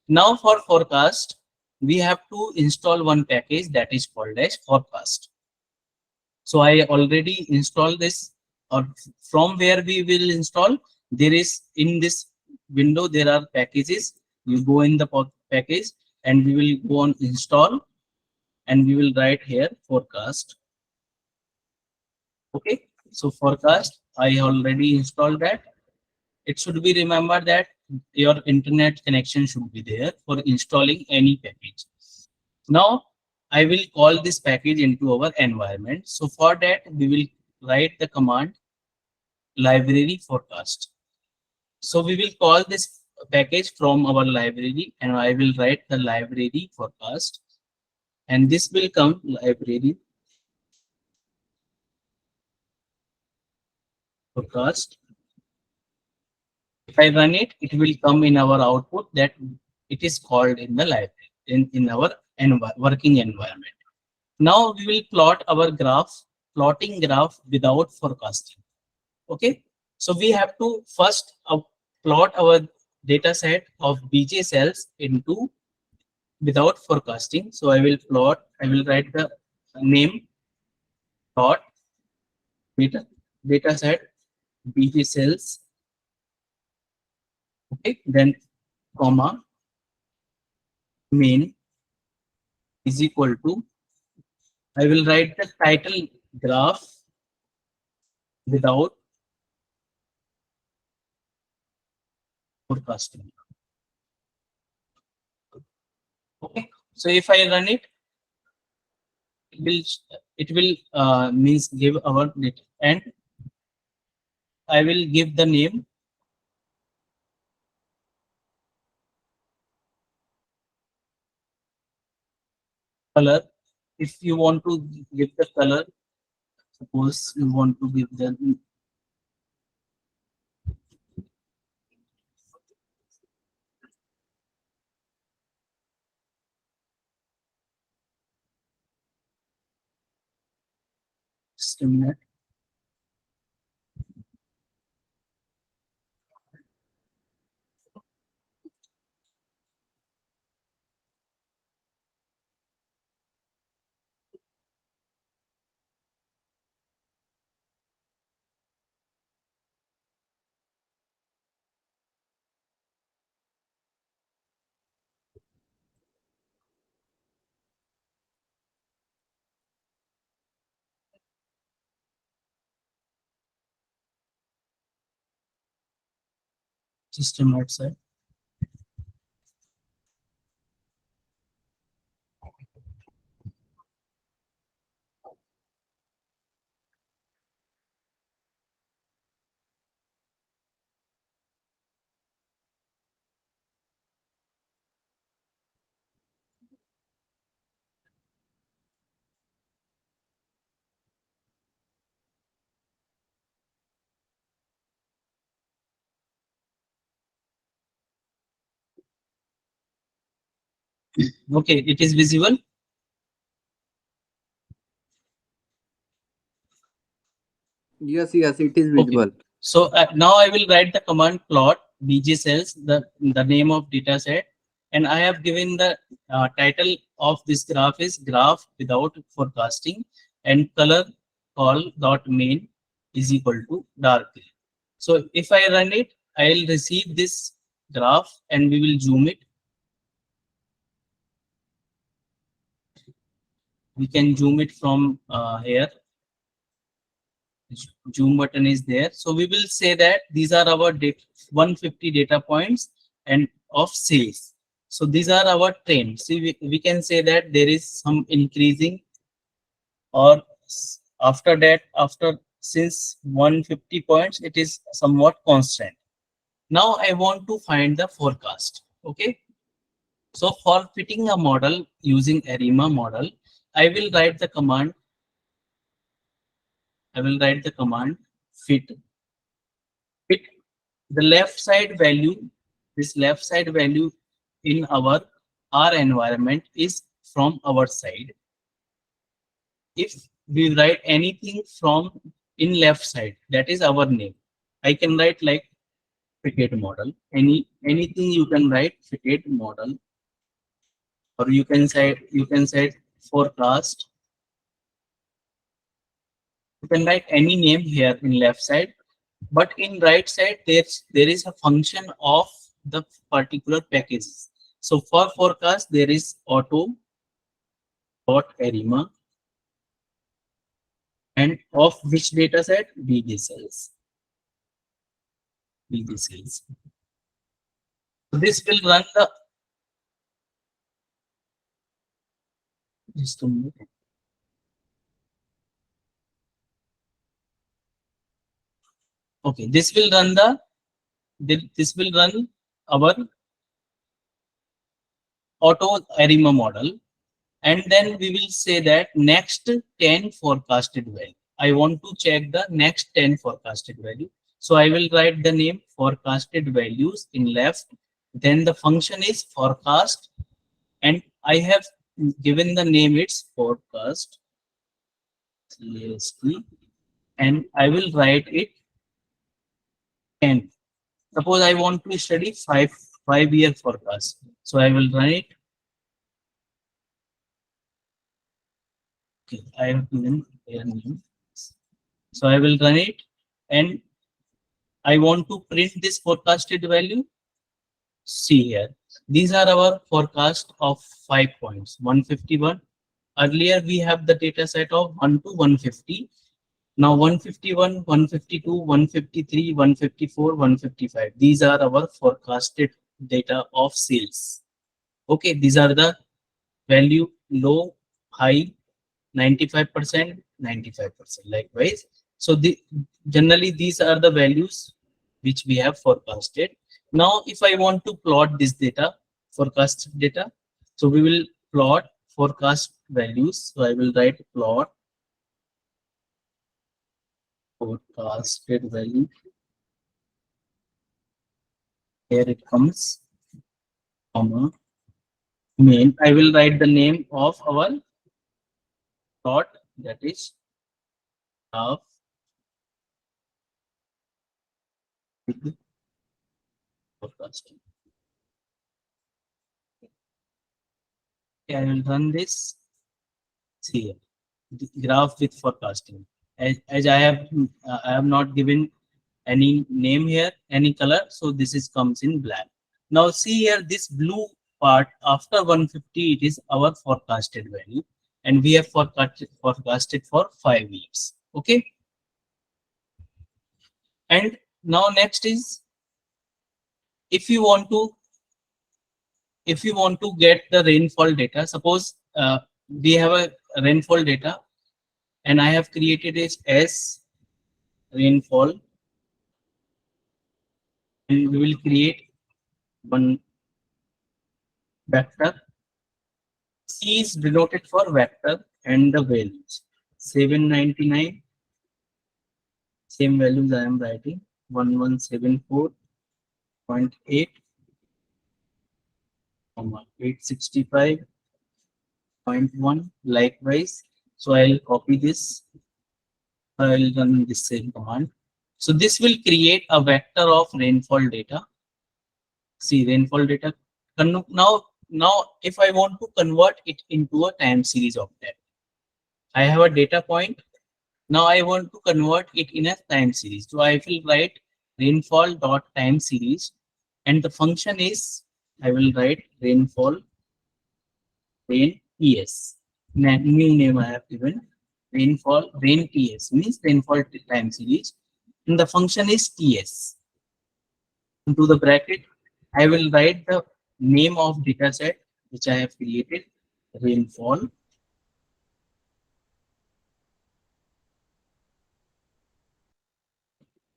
Now for forecast, we have to install one package that is called as forecast. So I already installed this, or from where we will install, there is in this window there are packages. You go in the package and we will go on install, and we will write here forecast. Okay, so forecast I already installed that. It should be remembered that your internet connection should be there for installing any package. Now I will call this package into our environment. So for that we will write the command library forecast. So we will call this package from our library, and I will write the library forecast, and this will come library forecast. If I run it, it will come in our output that it is called in the library in our working environment. Now we will plot our graph, plotting graph without forecasting. Okay, so we have to first plot our data set of BJ cells into without forecasting. So I will plot, I will write the name plot data set BJ cells. Okay, then comma main is equal to, I will write the title graph without forecasting. Okay, so if I run it, it will means give our data, and I will give the name color. If you want to give the color, suppose you want to give the system. System outside. Okay, it is visible. Yes, yes, it is Okay, visible. so now I will write the command plot bg cells, the name of data set, and I have given the title of this graph is graph without forecasting, and color call dot main is equal to dark green. So if I run it, I'll receive this graph, and we will zoom it. We can zoom it from here. Zoom button is there. So we will say that these are our 150 data points and of sales. So these are our trends. See, we can say that there is some increasing, or after that, after since 150 points, it is somewhat constant. Now I want to find the forecast. Okay. So for fitting a model using ARIMA model, I will write the command. I will write the command fit the left side value. This left side value in our environment is from our side. If we write anything from in left side, that is our name. I can write like fitted model. Anything you can write fitted model, or you can say forecast. You can write any name here in left side, but in right side there is a function of the particular packages. So for forecast there is auto dot arima, and of which data set bg cells. bg cells. So this will run the just a minute. Okay, this will run our auto ARIMA model, and then we will say that next 10 forecasted value. I want to check the next 10 forecasted value. So I will write the name forecasted values in left. Then the function is forecast, and I have given the name it's forecast CST, and I will write it 10. Suppose I want to study 5 year forecast. So I will write, okay, I have given their name. So I will run it, and I want to print this forecasted value. See here, these are our forecast of 5 points. 151. Earlier we have the data set of 1 to 150. Now 151, 152, 153, 154, 155. These are our forecasted data of sales. Okay, these are the value low, high, 95%, 95%. Likewise, so generally these are the values which we have forecasted. Now, if I want to plot this data, forecasted data, so we will plot forecast values. So I will write plot forecasted value. Here it comes, comma, main. I will write the name of our plot, that is graph with forecasting. Okay, I will run this. See here, the graph with forecasting. As I have not given any name here, any color, so this is comes in black. Now see here, this blue part after 150, it is our forecasted value, and we have forecasted for 5 years. Okay, and now next is, if you want to get the rainfall data, suppose we have a rainfall data, and I have created it as rainfall, and we will create one vector. C is denoted for vector and the values 799, same values I am writing, 1174.8, 865.1. Likewise, so I'll copy this. I'll run the same command. So this will create a vector of rainfall data. See, rainfall data. Now, if I want to convert it into a time series of that, I have a data point. Now I want to convert it in a time series. So I will write rainfall dot time series, and the function is, I will write rainfall rain TS. New name I have given, rainfall rain TS, means rainfall time series, and the function is TS. Into the bracket, I will write the name of data set which I have created, rainfall,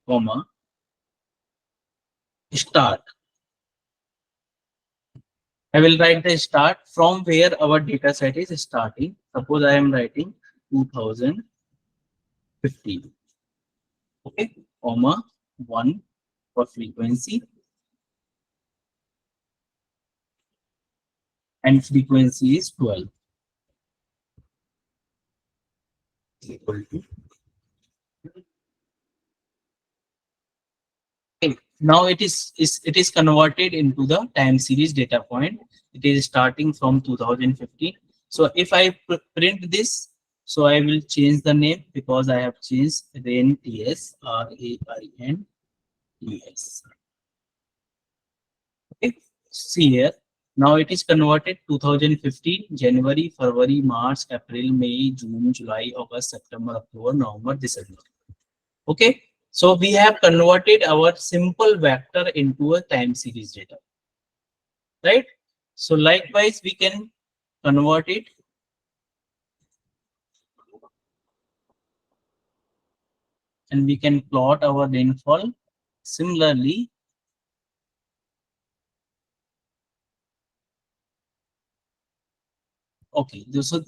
comma, start. I will write the start from where our data set is starting. Suppose I am writing 2015. Okay, comma 1 for frequency, and frequency is 12. Equal to. Okay, now it is converted into the time series data point. It is starting from 2015. So if I print this, so I will change the name because I have changed rain TS, RAIN TS. Okay, see here. Now it is converted 2015, January, February, March, April, May, June, July, August, September, October, November, December. Okay, so we have converted our simple vector into a time series data, right? So likewise, we can convert it and we can plot our rainfall. Similarly, Okay, so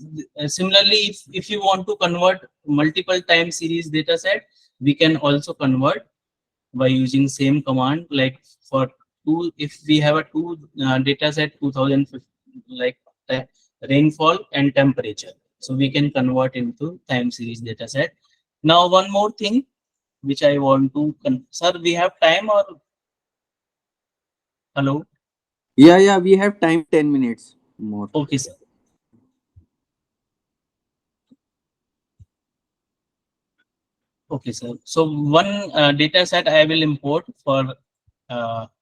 similarly, if you want to convert multiple time series data set, we can also convert by using same command. Like for two, if we have a two data set 2050, like rainfall and temperature, so we can convert into time series data set. Now one more thing which I want to sir, we have time or hello? Yeah, we have time 10 minutes more. Okay, sir. Okay, sir. So one data set I will import for.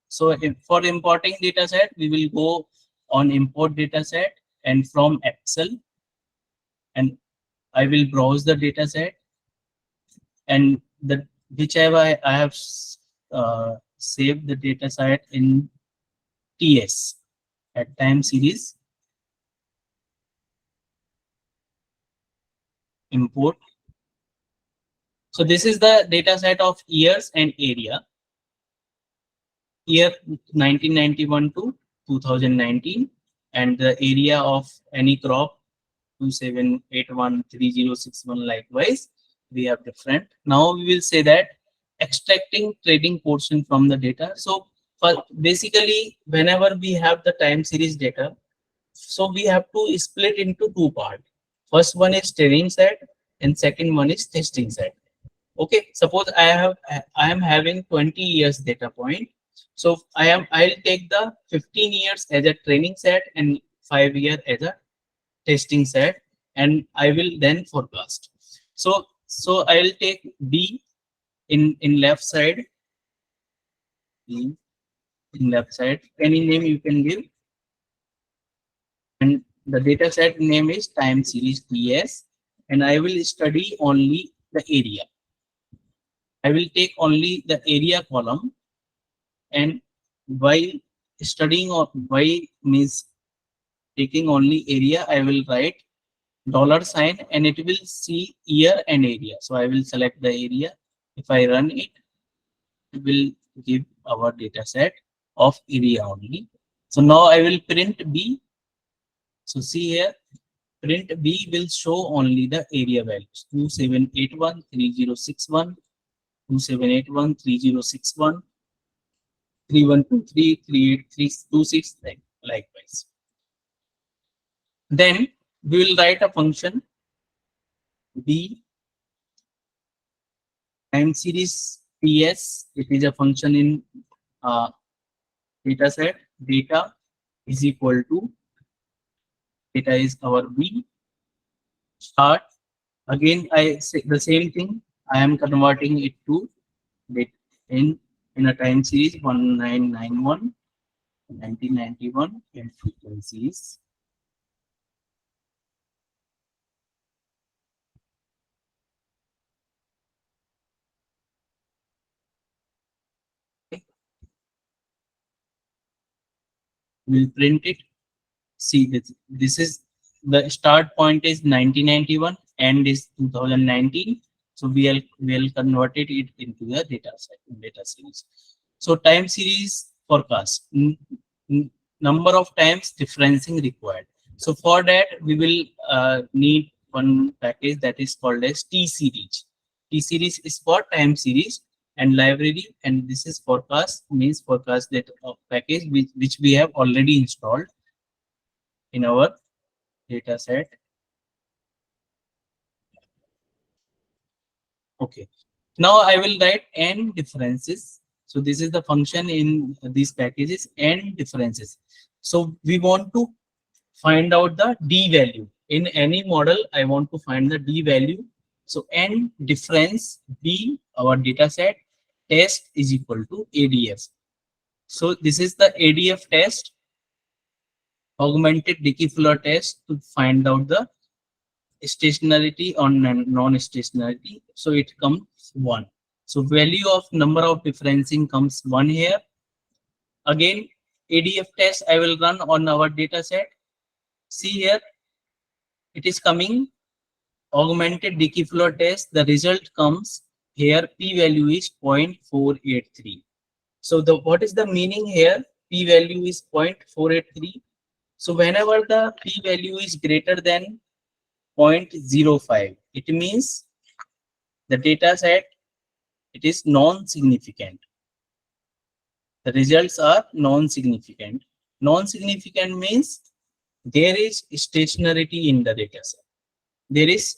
So if for importing data set, we will go on import data set, and from Excel, and I will browse the data set, and the whichever I have saved the data set in TS at time series, import. So this is the data set of years and area. Year 1991 to 2019, and the area of any crop 27813061. Likewise, we have different. Now we will say that extracting trading portion from the data. So for basically, whenever we have the time series data, so we have to split into two parts. First one is training set, and second one is testing set. Okay, suppose I am having 20 years data point. So I'll take the 15 years as a training set and 5 year as a testing set, and I will then forecast. So I'll take B in left side. B in left side. Any name you can give, and the data set name is time series TS, and I will study only the area. I will take only the area column, and while studying or why means taking only area, I will write $sign, and it will see year and area. So I will select the area. If I run it, it will give our data set of area only. So now I will print B. So see here, print B will show only the area values 27813061, 27813061, 3123, 38326, likewise. Then we will write a function B time series PS. It is a function in data set. Data is equal to, data is our B. Start. Again, I say the same thing. I am converting it to bit in a time series 1991, 1991, and frequencies. We'll print it. See this. This is the start point is 1991, end is 2019. So we'll convert it into the data set, data series. So time series forecast, number of times differencing required. So for that we will need one package that is called as T series. T series is for time series and library, and this is forecast, means forecast data package which we have already installed in our data set. Okay, now I will write n differences. So this is the function in these packages, n differences. So we want to find out the d value in any model. I want to find the d value. So n difference b, our data set test is equal to ADF. So this is the ADF test, augmented Dickey Fuller test, to find out the stationarity or non-stationarity. So it comes 1. So value of number of differencing comes 1 here. Again, ADF test I will run on our data set. See here, it is coming augmented Dickey Fuller test. The result comes here, p value is 0.483. So what is the meaning here? P value is 0.483. So whenever the p-value is greater than 0.05, it means the data set, it is non-significant. The results are non-significant. Non-significant means there is stationarity in the data set. There is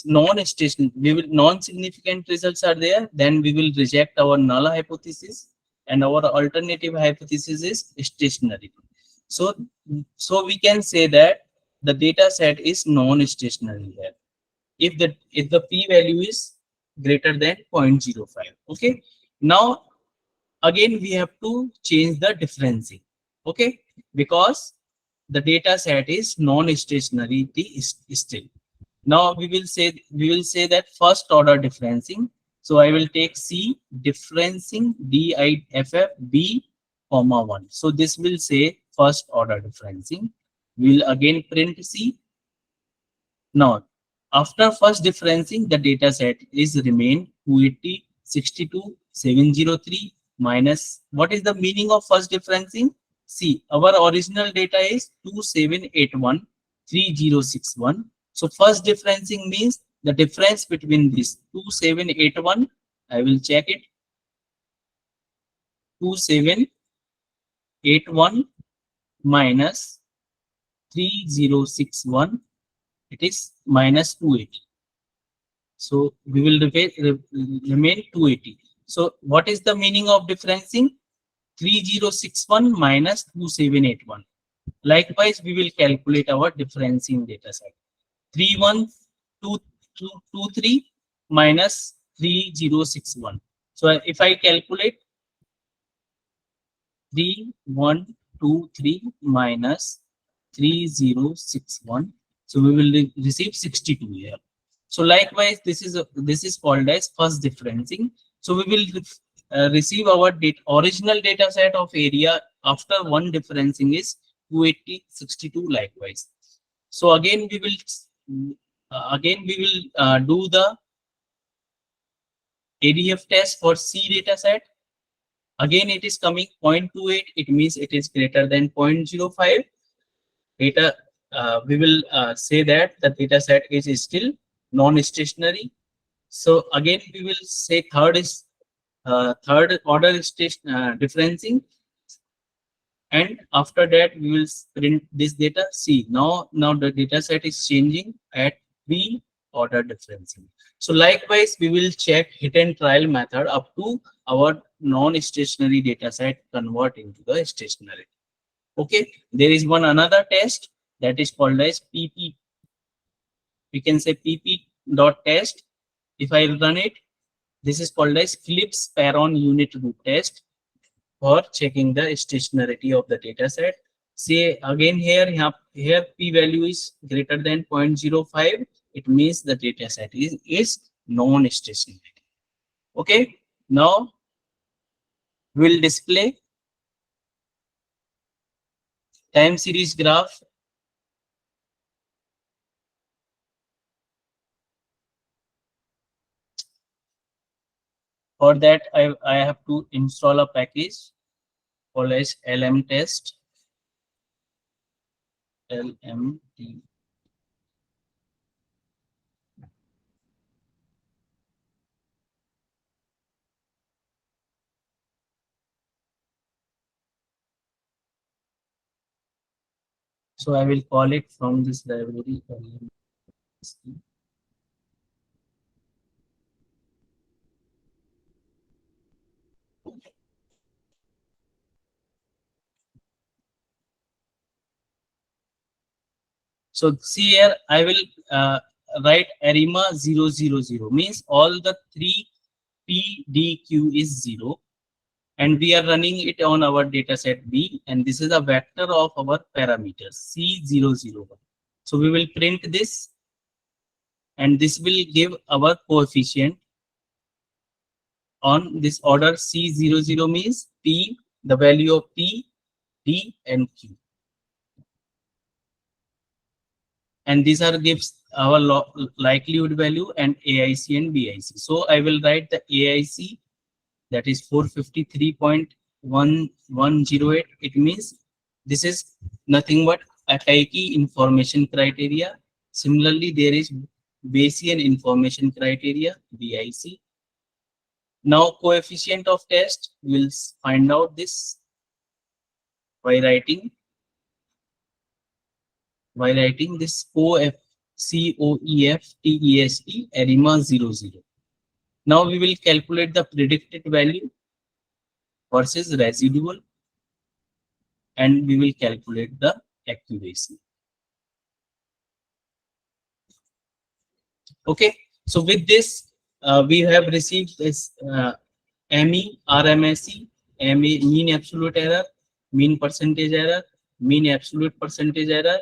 non-significant results are there, then we will reject our null hypothesis, and our alternative hypothesis is stationarity. So we can say that the data set is non-stationary here if the p-value is greater than 0.05. Okay, now again we have to change the differencing. Okay, because the data set is non-stationary still. Now we will say that first order differencing. So I will take C differencing DIFF B comma 1. So this will say first order differencing. We will again print C. Now after first differencing, the data set is remain 280, 62, 703 minus. What is the meaning of first differencing? See, our original data is 2781, 3061. So first differencing means the difference between this 2781, I will check it, 2781 minus 3061, it is minus 280. So we will remain 280. So what is the meaning of differencing? 3061 minus 2781. Likewise, we will calculate our differencing data set. 31223 minus 3061. So if I calculate 3123 minus 3061, so we will receive 62 here. So likewise, this is called as first differencing. So we will receive our original data set of area after one differencing is 280, 62 likewise. So again we will do the ADF test for C data set. Again it is coming 0.28, it means it is greater than 0.05. Data we will say that the data set is still non-stationary. So again we will say third order differencing, and after that we will print this data. See, now the data set is changing at B order differencing. So likewise we will check hit and trial method up to our non-stationary data set convert into the stationary. Okay, there is one another test that is called as PP. We can say pp.test. If I run it, this is called as Phillips Perron unit root test for checking the stationarity of the data set. Say again here p value is greater than 0.05. It means the data set is non-stationary. Okay, now we'll display time series graph. For that, I have to install a package called as LM test. LMT. So I will call it from this library. So see here, I will write ARIMA 000, means all the three PDQ is 0, and we are running it on our data set B, and this is a vector of our parameters C001. So we will print this, and this will give our coefficient on this order C00, means P, the value of P, D, and Q. And these are gives our likelihood value and AIC and BIC. So I will write the AIC, that is 453.1108. It means This is nothing but Ataiki information criteria. Similarly, there is Bayesian information criteria, BIC. Now, coefficient of test, we'll find out this by writing this COEFTEST ARIMA 00. Now we will calculate the predicted value versus residual, and we will calculate the accuracy. Okay, so with this, we have received this ME, RMSE, ME, mean absolute error, mean percentage error, mean absolute percentage error,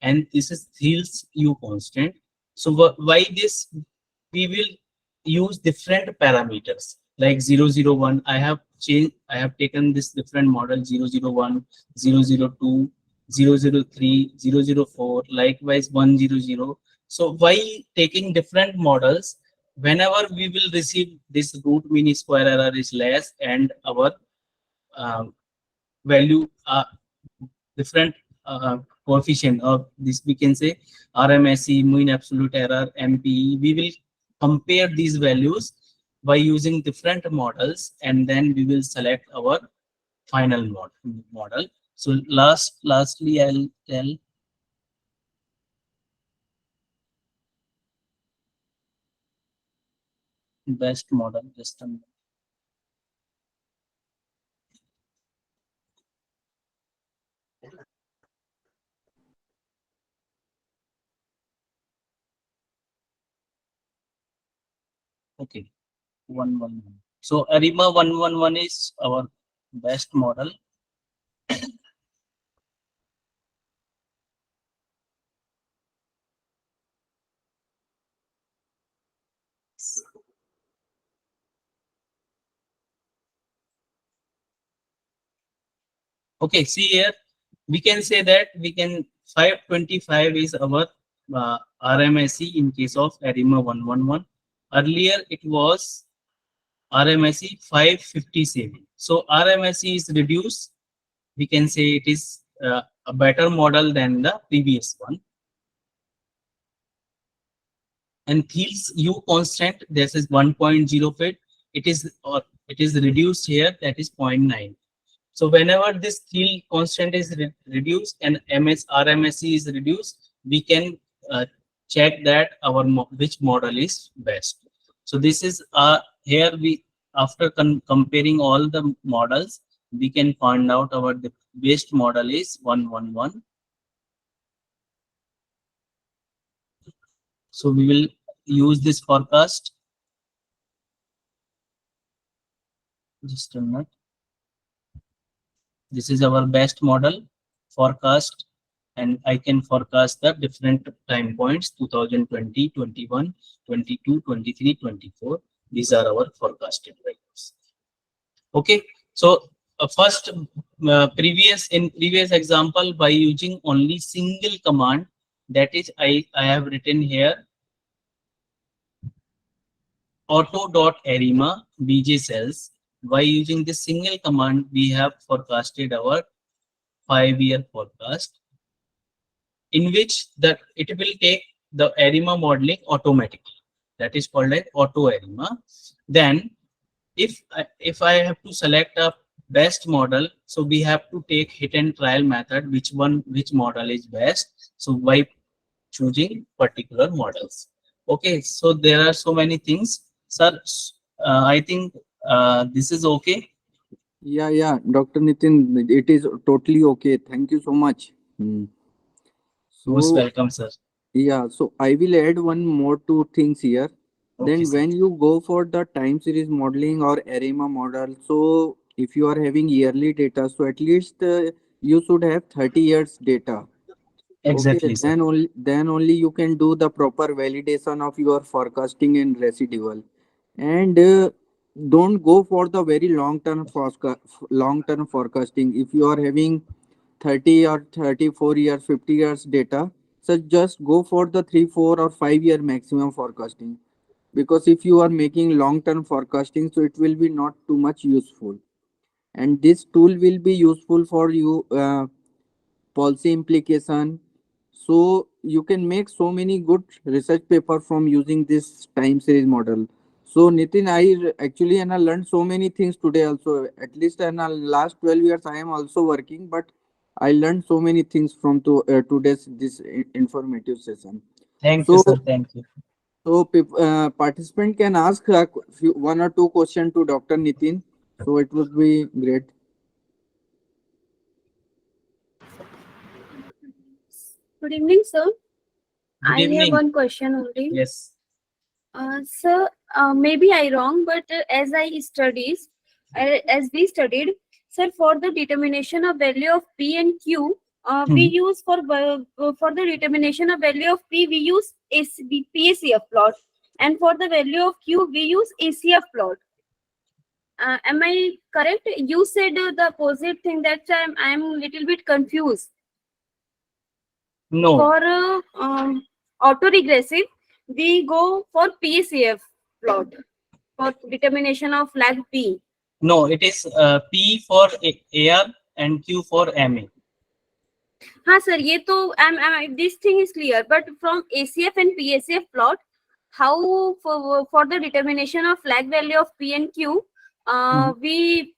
and this is Thiel's U constant. So why this? We will use different parameters like 001. I have taken this different model 001, 002, 003, 004, likewise 100. So while taking different models, whenever we will receive this root mean square error is less and our value different coefficient of this, we can say RMSE, mean absolute error, MPE, we will compare these values by using different models, and then we will select our final model. So lastly, I'll tell best model. Just a minute. Okay, 111. So ARIMA 111 is our best model. Okay, see here, we can say that 525 is our RMSE in case of ARIMA 111. Earlier it was RMSE 557. So RMSE is reduced. We can say it is a better model than the previous one. And Thiel's U constant, this is 1.05. It is reduced here, that is 0.9. So whenever this Thiel constant is reduced and RMSE is reduced, we can check that which model is best. So this is here we, after comparing all the models, we can find out the best model is 111. So we will use this forecast. Just a minute. This is our best model forecast, and I can forecast the different time points 2020, 21, 22, 23, 24. These are our forecasted values. Okay, so first previous example, by using only single command, that is I have written here auto.arima bj cells. By using this single command, we have forecasted our 5-year forecast, in which that it will take the ARIMA modeling automatically. That is called as auto ARIMA. Then if I have to select a best model, so we have to take hit and trial method, which model is best. So by choosing particular models. Okay, so there are so many things, sir. I think this is okay. Yeah, Dr. Nitin, it is totally okay. Thank you so much. Most So, welcome, sir. yeah, so I will add one more two things here. Okay, Then sir. when you go for the time series modeling or ARIMA model, so if you are having yearly data, so at least you should have 30 years data. Exactly, Okay, sir. then only you can do the proper validation of your forecasting and residual. And don't go for the very long term forecasting. If you are having 30 or 34 years, 50 years data, so just go for the 3, 4 or 5-year maximum forecasting. Because if you are making long term forecasting, so it will be not too much useful. And this tool will be useful for you policy implication. So you can make so many good research paper from using this time series model. So Nitin, actually and I learned so many things today also. At least in the last 12 years I am also working, but I learned so many things from today's this informative session. Thank you, So sir. Thank you. so participant can ask one or two questions to Dr. Nitin. So it would be great. Good evening, sir. Good I have evening. one question only. Yes. Sir, maybe I wrong, but as we studied, sir, for the determination of value of P and Q, we use for the determination of value of P, we use PACF plot, and for the value of Q, we use ACF plot. Am I correct? You said the opposite thing. That I'm a little bit confused. No. For autoregressive, we go for PACF plot for determination of lag P. No, it is P for AR and Q for MA. हाँ sir, ये तो this thing is clear. But from ACF and PACF plot, how for the determination of lag value of P and Q, we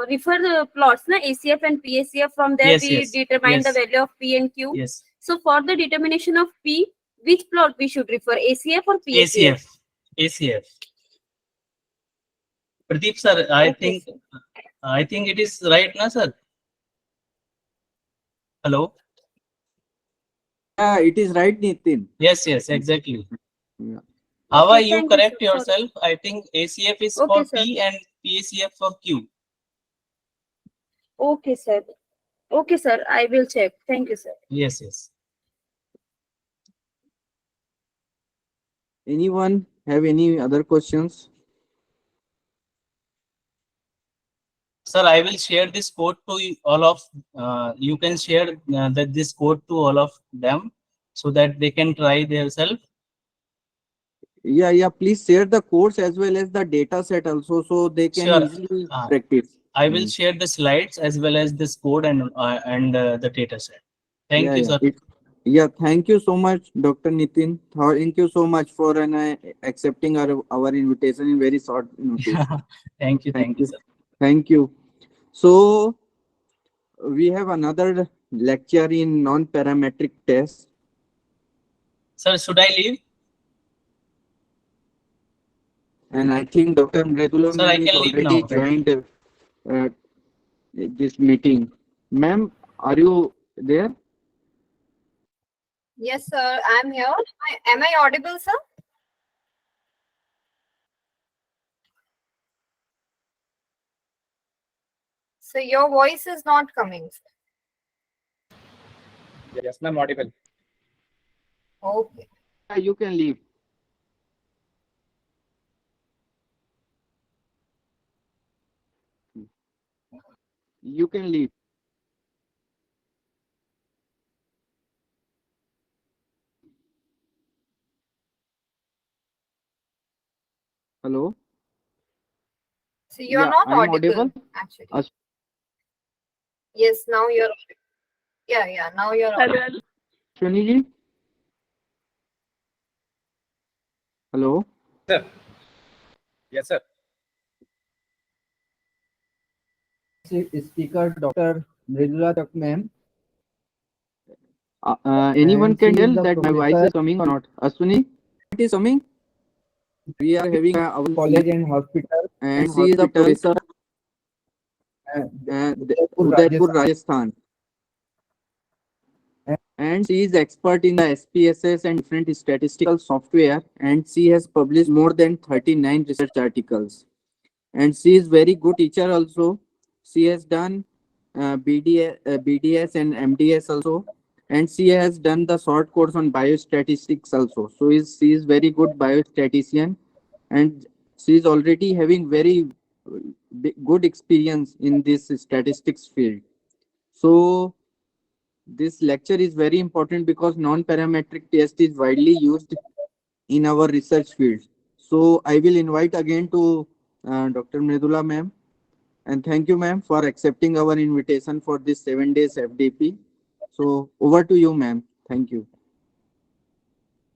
refer the plots, na ACF and PACF. From there Yes, we yes, determine yes. the value of P and Q. Yes. So for the determination of P, which plot we should refer, ACF or PACF? ACF. Pradeep sir, I Okay, think it is right, na sir? Hello. Yeah, it is right, Nitin. Yes, yes, exactly. Yeah. How are Okay, you thank you, correct sir. yourself? I think ACF is Okay, for sir. P and PACF for Q. Okay, sir. Okay, sir. I will check. Thank you, sir. Yes, yes. Anyone have any other questions? Sir, I will share this code to all of you can share this code to all of them so that they can try themselves. Yeah. Please share the course as well as the data set also, so they can Sure. easily practice. I will share the slides as well as this code and the data set. Thank you, sir. Thank you so much, Dr. Nitin. Thank you so much for accepting our invitation in very short notice. Thank you, sir. Thank you. So we have another lecture in non-parametric test. Sir, should I leave? And I think Dr. Mridula Sir, I ma'am is can leave already now. joined this meeting. Ma'am, are you there? Yes, sir. I'm here. Am I audible, sir? So your voice is not coming. Yes, ma'am, audible. Okay. You can leave. You can leave. Hello? So you're Yeah, not I'm audible, audible? actually. As- Yes, now you're audible. Yeah, now you're audible. Ashwini ji? Hello? Sir. Yes, sir. Speaker Dr. Mridula ma'am. Anyone can tell that my voice is coming or not? Ashwini, it is coming. We are having our college and hospital, and she is the professor Udaipur, Rajasthan. And she is expert in the SPSS and different statistical software, and she has published more than 39 research articles. And she is very good teacher also. She has done BDS and MDS also, and she has done the short course on biostatistics also. So she is very good biostatistician, and she is already having very good experience in this statistics field. So this lecture is very important because non-parametric test is widely used in our research field. So I will invite again to Dr. Mridula ma'am. And thank you, ma'am, for accepting our invitation for this 7 days FDP. So over to you, ma'am. Thank you.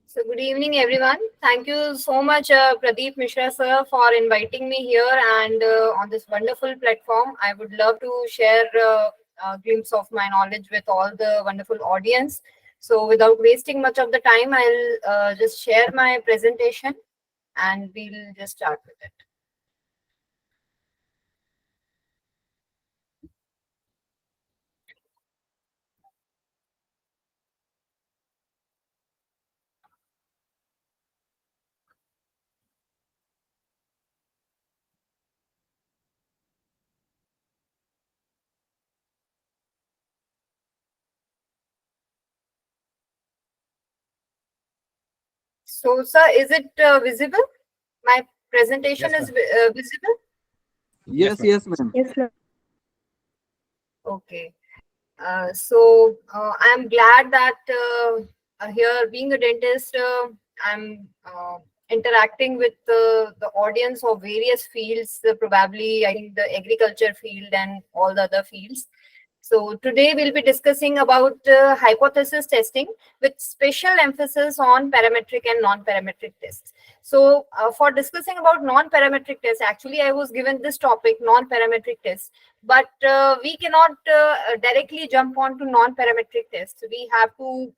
So good evening, everyone. Thank you so much, Pradeep Mishra sir, for inviting me here and on this wonderful platform. I would love to share a glimpse of my knowledge with all the wonderful audience. So without wasting much of the time, I'll just share my presentation and we'll just start with it. So, sir, is it visible? My presentation Yes, is ma'am. visible? Yes, ma'am. yes, ma'am. Yes, sir. Okay. So I'm glad that here, being a dentist, I'm interacting with the audience of various fields, probably I think the agriculture field and all the other fields. So today we'll be discussing about hypothesis testing with special emphasis on parametric and non-parametric tests. So for discussing about non-parametric tests, actually I was given this topic, non-parametric tests, but we cannot directly jump on to non-parametric tests. We have to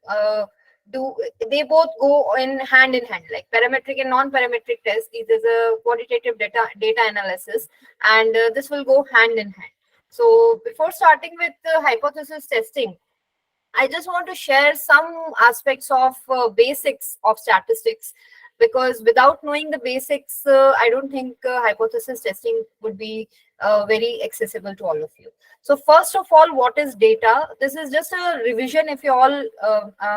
do, they both go in hand, like parametric and non-parametric tests. This is a quantitative data analysis, and this will go hand in hand. So before starting with hypothesis testing, I just want to share some aspects of basics of statistics, because without knowing the basics, I don't think hypothesis testing would be very accessible to all of you. So first of all, what is data? This is just a revision. If you all,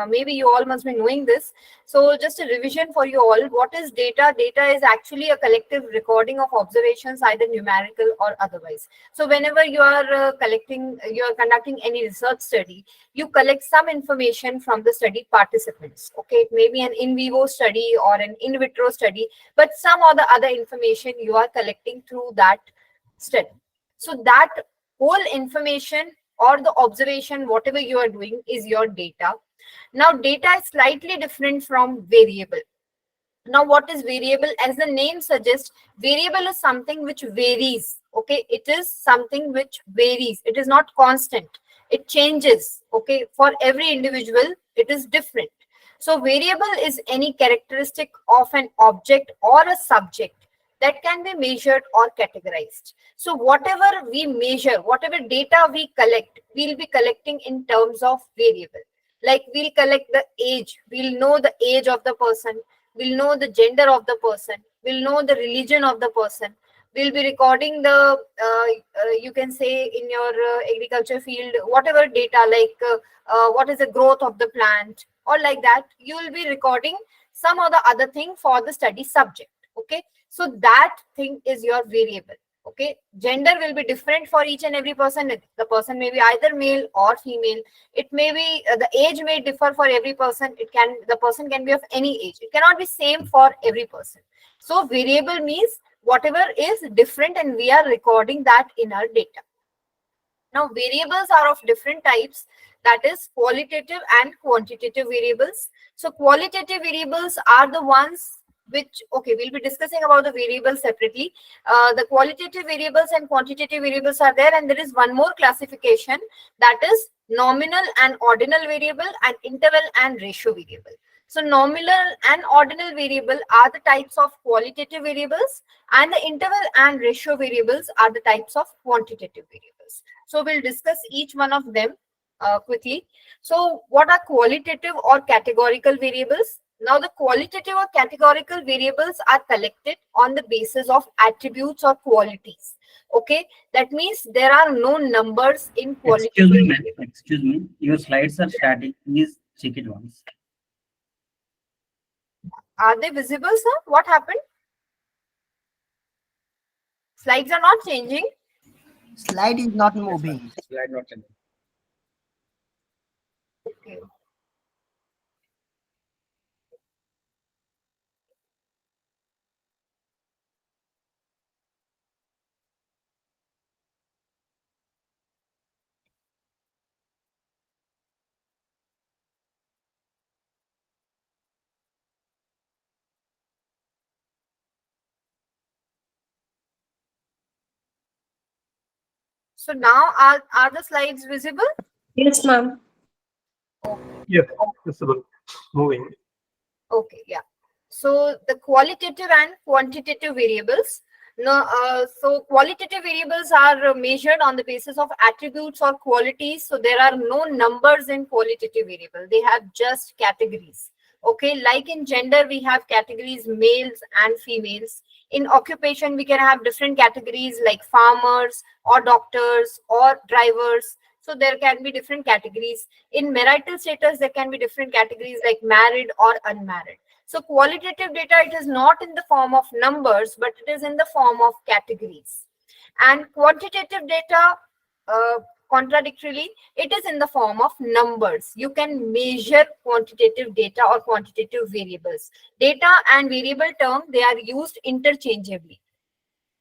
maybe you all must be knowing this. So just a revision for you all. What is data? Data is actually a collective recording of observations, either numerical or otherwise. So whenever you are you are conducting any research study, you collect some information from the study participants. Okay, it may be an in vivo study or an in vitro study, but some or the other information you are collecting through that study. So that whole information or the observation, whatever you are doing, is your data. Now, data is slightly different from variable. Now, what is variable? As the name suggests, variable is something which varies. Okay, it is something which varies. It is not constant. It changes. Okay, for every individual, it is different. So, variable is any characteristic of an object or a subject that can be measured or categorized. So, whatever we measure, whatever data we collect, we'll be collecting in terms of variable. Like we'll collect the age, we'll know the age of the person, we'll know the gender of the person, we'll know the religion of the person, we'll be recording the you can say in your agriculture field, whatever data, like what is the growth of the plant, or like that, you will be recording some or the other thing for the study subject. Okay, so that thing is your variable. Okay, gender will be different for each and every person. The person may be either male or female. It may be the age may differ for every person. The person can be of any age. It cannot be same for every person. So variable means whatever is different, and we are recording that in our data. Now, variables are of different types, that is qualitative and quantitative variables. So qualitative variables are the ones which, okay, we'll be discussing about the variables separately. The qualitative variables and quantitative variables are there, and there is one more classification, that is nominal and ordinal variable and interval and ratio variable. So nominal and ordinal variable are the types of qualitative variables, and the interval and ratio variables are the types of quantitative variables. So we'll discuss each one of them quickly. So what are qualitative or categorical variables? Now the qualitative or categorical variables are collected on the basis of attributes or qualities. Okay, that means there are no numbers in qualitative. Excuse me, ma'am. Excuse me. Your slides are static. Please check it once. Are they visible, sir? What happened? Slides are not changing. Slide is not moving. Slide not changing. Okay. So now are the slides visible? Yes, ma'am. Yes, visible. Moving. Okay, yeah. So the qualitative and quantitative variables. No, so qualitative variables are measured on the basis of attributes or qualities. So there are no numbers in qualitative variable. They have just categories. Okay, like in gender, we have categories males and females. In occupation, we can have different categories like farmers or doctors or drivers. So there can be different categories. In marital status, there can be different categories like married or unmarried. So qualitative data, it is not in the form of numbers, but it is in the form of categories. And quantitative data, contradictorily, it is in the form of numbers. You can measure quantitative data or quantitative variables. Data and variable term, they are used interchangeably.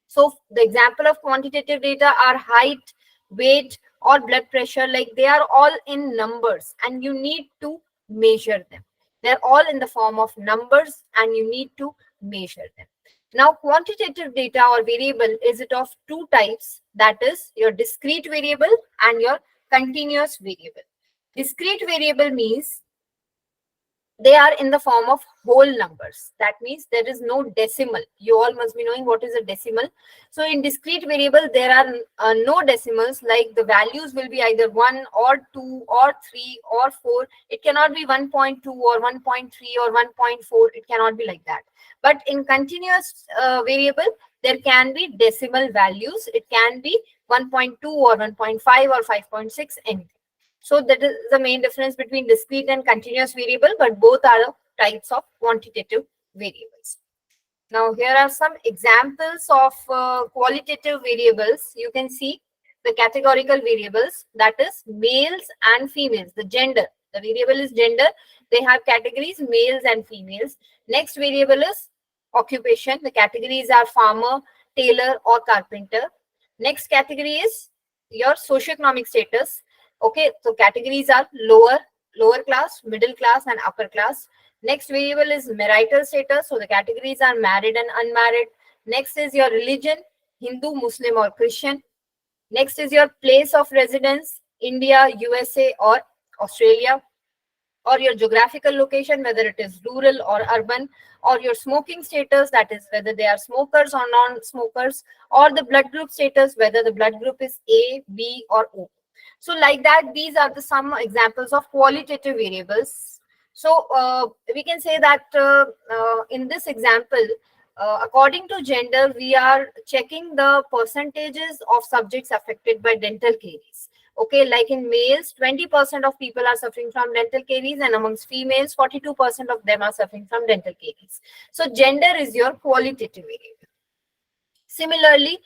So the example of quantitative data are height, weight, or blood pressure. Like they are all in numbers and you need to measure them. They're all in the form of numbers and you need to measure them. Now, quantitative data or variable is it of two types, that is your discrete variable and your continuous variable. Discrete variable means they are in the form of whole numbers. That means there is no decimal. You all must be knowing what is a decimal. So in discrete variable, there are no decimals, like the values will be either 1 or 2 or 3 or 4. It cannot be 1.2 or 1.3 or 1.4. It cannot be like that. But in continuous variable, there can be decimal values. It can be 1.2 or 1.5 or 5.6, anything. So that is the main difference between discrete and continuous variable, but both are types of quantitative variables. Now here are some examples of qualitative variables. You can see the categorical variables, that is males and females, the gender. The variable is gender. They have categories males and females. Next variable is occupation. The categories are farmer, tailor, or carpenter. Next category is your socioeconomic status. Okay, so categories are lower class, middle class, and upper class. Next variable is marital status. So the categories are married and unmarried. Next is your religion, Hindu, Muslim, or Christian. Next is your place of residence, India, USA, or Australia, or your geographical location, whether it is rural or urban, or your smoking status, that is whether they are smokers or non-smokers, or the blood group status, whether the blood group is A, B, or O. So like that, these are the some examples of qualitative variables. So we can say that in this example, according to gender, we are checking the percentages of subjects affected by dental caries. Okay, like in males, 20% of people are suffering from dental caries, and amongst females, 42% of them are suffering from dental caries. So gender is your qualitative variable. Similarly,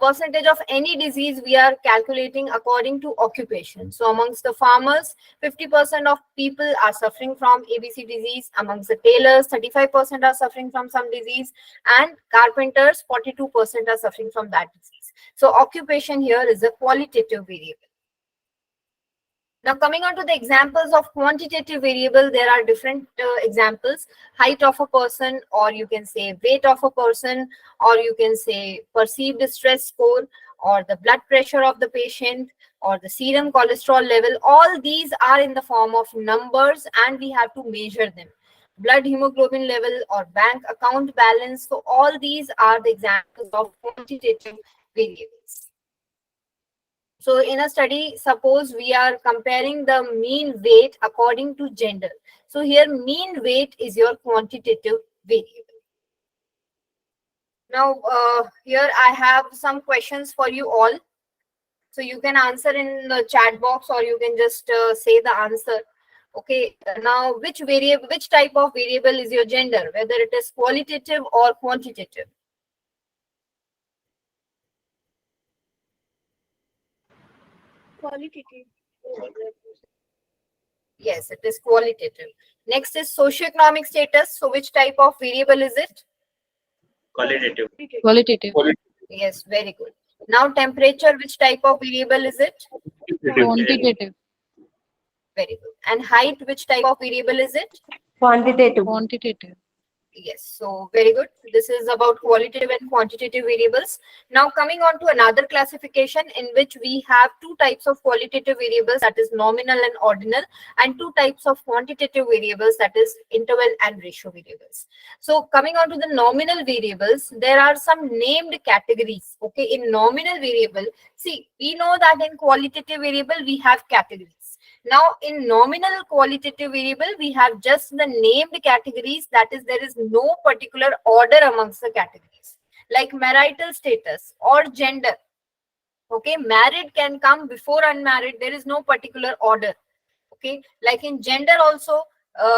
percentage of any disease we are calculating according to occupation. So amongst the farmers, 50% of people are suffering from ABC disease. Amongst the tailors, 35% are suffering from some disease, and carpenters, 42% are suffering from that disease. So occupation here is a qualitative variable. Now coming on to the examples of quantitative variable, there are different examples. Height of a person, or you can say weight of a person, or you can say perceived stress score, or the blood pressure of the patient, or the serum cholesterol level. All these are in the form of numbers and we have to measure them. Blood hemoglobin level or bank account balance. So all these are the examples of quantitative variables. So in a study, suppose we are comparing the mean weight according to gender. So here mean weight is your quantitative variable. Now here I have some questions for you all. So you can answer in the chat box or you can just say the answer. Okay, now which type of variable is your gender, whether it is qualitative or quantitative? Qualitative. Yes, it is qualitative. Next is socioeconomic status. So which type of variable is it? Qualitative. Qualitative. Yes, very good. Now temperature, which type of variable is it? Quantitative. Very good. And height, which type of variable is it? Quantitative. Quantitative. Yes, so very good. This is about qualitative and quantitative variables. Now coming on to another classification in which we have two types of qualitative variables, that is nominal and ordinal, and two types of quantitative variables, that is interval and ratio variables. So coming on to the nominal variables, there are some named categories. Okay, in nominal variable, see, we know that in qualitative variable we have categories. Now, in nominal qualitative variable, we have just the named categories. That is, there is no particular order amongst the categories, like marital status or gender. Okay, married can come before unmarried. There is no particular order. Okay, like in gender also,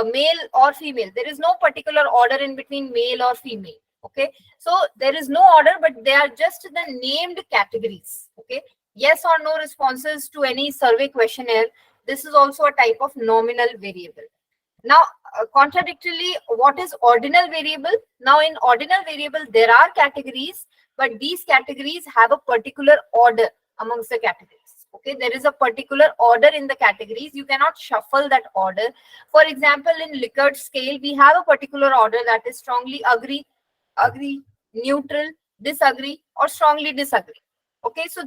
male or female. There is no particular order in between male or female. Okay, so there is no order, but they are just the named categories. Okay, yes or no responses to any survey questionnaire. This is also a type of nominal variable. Now, contradictorily, what is ordinal variable? Now, in ordinal variable, there are categories, but these categories have a particular order amongst the categories. Okay, there is a particular order in the categories. You cannot shuffle that order. For example, in Likert scale, we have a particular order, that is strongly agree, neutral, disagree, or strongly disagree. Okay, so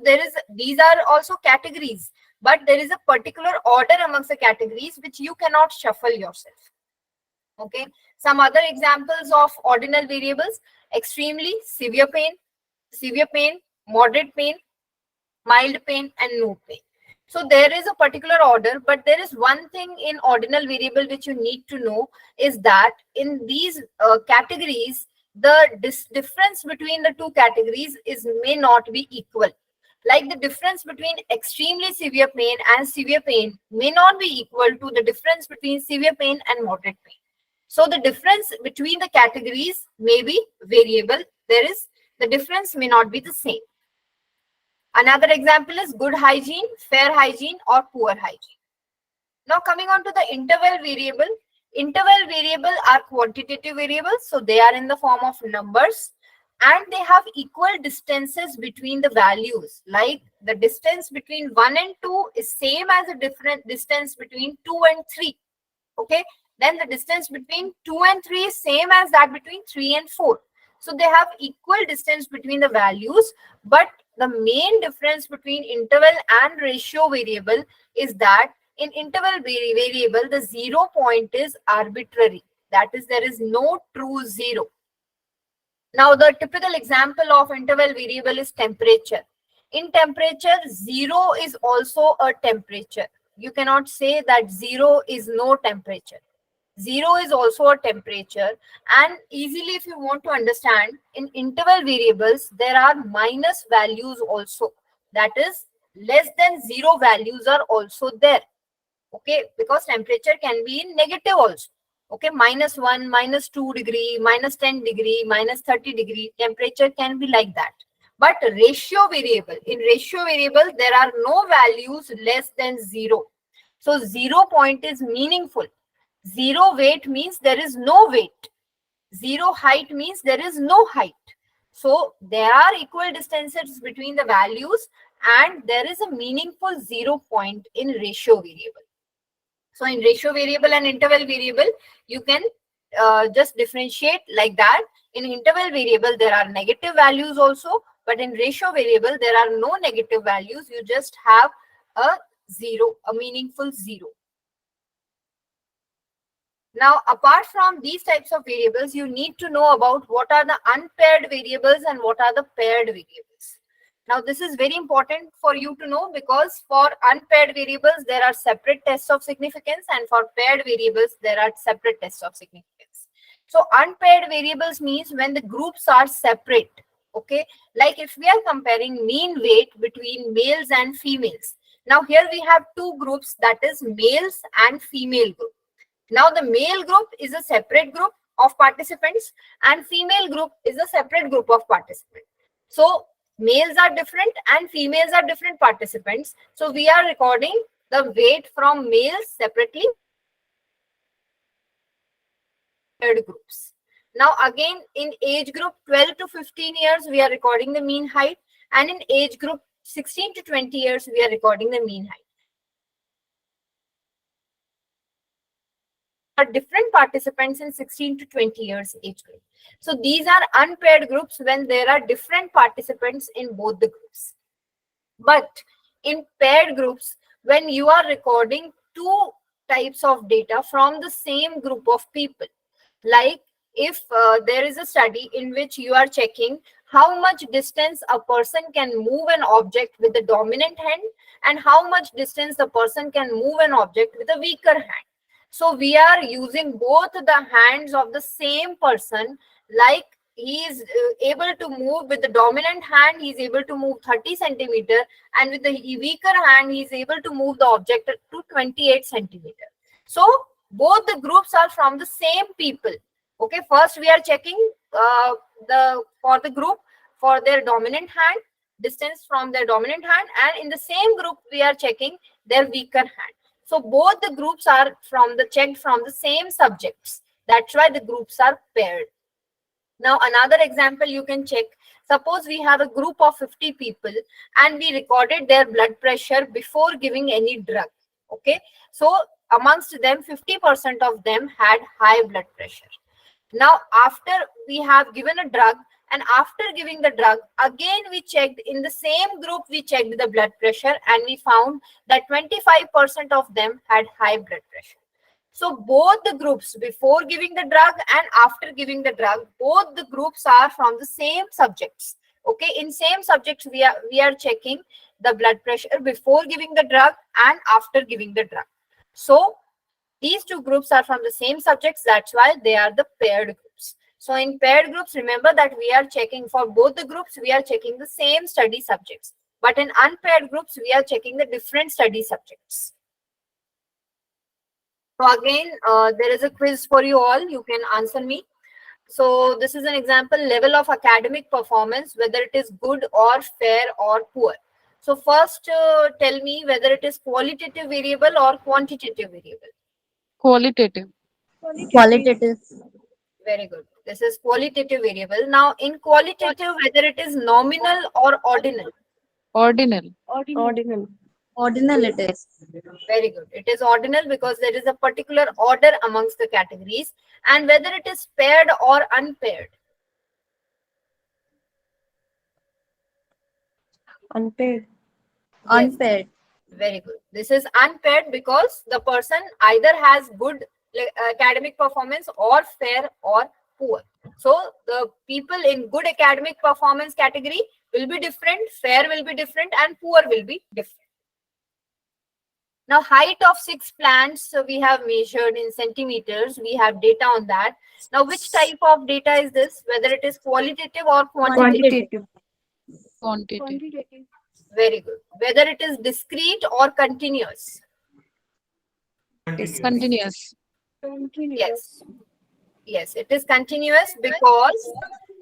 these are also categories, but there is a particular order amongst the categories which you cannot shuffle yourself. Okay, some other examples of ordinal variables: extremely severe pain, moderate pain, mild pain, and no pain. So there is a particular order, but there is one thing in ordinal variable which you need to know, is that in these categories, the difference between the two categories may not be equal. Like the difference between extremely severe pain and severe pain may not be equal to the difference between severe pain and moderate pain. So the difference between the categories may be variable. The difference may not be the same. Another example is good hygiene, fair hygiene, or poor hygiene. Now coming on to the interval variable. Interval variable are quantitative variables, so they are in the form of numbers, and they have equal distances between the values. Like the distance between 1 and 2 is same as the different distance between 2 and 3. Okay, then the distance between 2 and 3 is same as that between 3 and 4. So they have equal distance between the values, but the main difference between interval and ratio variable is that in interval variable, the 0 point is arbitrary. That is, there is no true 0. Now, the typical example of interval variable is temperature. In temperature, 0 is also a temperature. You cannot say that 0 is no temperature. 0 is also a temperature. And easily, if you want to understand, in interval variables, there are minus values also. That is, less than 0 values are also there. Okay, because temperature can be in negative also. Okay, -1, -2 degree, -10 degree, -30 degree, temperature can be like that. But ratio variable, in ratio variable, there are no values less than 0. So 0 point is meaningful. 0 weight means there is no weight. 0 height means there is no height. So there are equal distances between the values, and there is a meaningful 0 point in ratio variable. So in ratio variable and interval variable, you can just differentiate like that. In interval variable, there are negative values also, but in ratio variable, there are no negative values. You just have a 0, a meaningful 0. Now, apart from these types of variables, you need to know about what are the unpaired variables and what are the paired variables. Now, this is very important for you to know, because for unpaired variables, there are separate tests of significance, and for paired variables, there are separate tests of significance. So, unpaired variables means when the groups are separate. Okay, like if we are comparing mean weight between males and females. Now, here we have two groups, that is males and female group. Now, the male group is a separate group of participants, and female group is a separate group of participants. So, males are different and females are different participants. So, we are recording the weight from males separately. Groups. Now, again, in age group 12 to 15 years, we are recording the mean height, and in age group 16 to 20 years, we are recording the mean height. are different participants in 16 to 20 years age group. So these are unpaired groups when there are different participants in both the groups. But in paired groups, when you are recording two types of data from the same group of people, like if there is a study in which you are checking how much distance a person can move an object with the dominant hand and how much distance the person can move an object with a weaker hand. So we are using both the hands of the same person, like he is able to move with the dominant hand, he is able to move 30 centimeter, and with the weaker hand, he is able to move the object to 28 centimeter. So both the groups are from the same people. Okay, first we are checking for the group for their dominant hand, distance from their dominant hand, and in the same group we are checking their weaker hand. So both the groups are checked from the same subjects. That's why the groups are paired. Now another example you can check. Suppose we have a group of 50 people and we recorded their blood pressure before giving any drug. Okay, so amongst them 50% of them had high blood pressure. Now after we have given a drug and after giving the drug, again we checked in the same group, we checked the blood pressure and we found that 25% of them had high blood pressure. So both the groups, before giving the drug and after giving the drug, both the groups are from the same subjects. Okay, in same subjects we are checking the blood pressure before giving the drug and after giving the drug. So these two groups are from the same subjects. That's why they are the paired groups. So in paired groups, remember that we are checking for both the groups, we are checking the same study subjects. But in unpaired groups, we are checking the different study subjects. So again, there is a quiz for you all. You can answer me. So this is an example, level of academic performance, whether it is good or fair or poor. So first tell me whether it is qualitative variable or quantitative variable. Qualitative. Qualitative. Very good. This is qualitative variable. Now in qualitative, whether it is nominal or ordinal. Ordinal. Ordinal. Ordinal it is. Very good. It is ordinal because there is a particular order amongst the categories. And whether it is paired or unpaired. Unpaired. Yes. Unpaired. Very good. This is unpaired because the person either has good academic performance or fair or poor. So the people in good academic performance category will be different, fair will be different, and poor will be different. Now height of 6 plants, so we have measured in centimeters. We have data on that. Now which type of data is this? Whether it is qualitative or quantitative? Quantitative. Very good. Whether it is discrete or continuous? Continuous. Yes. Yes, it is continuous because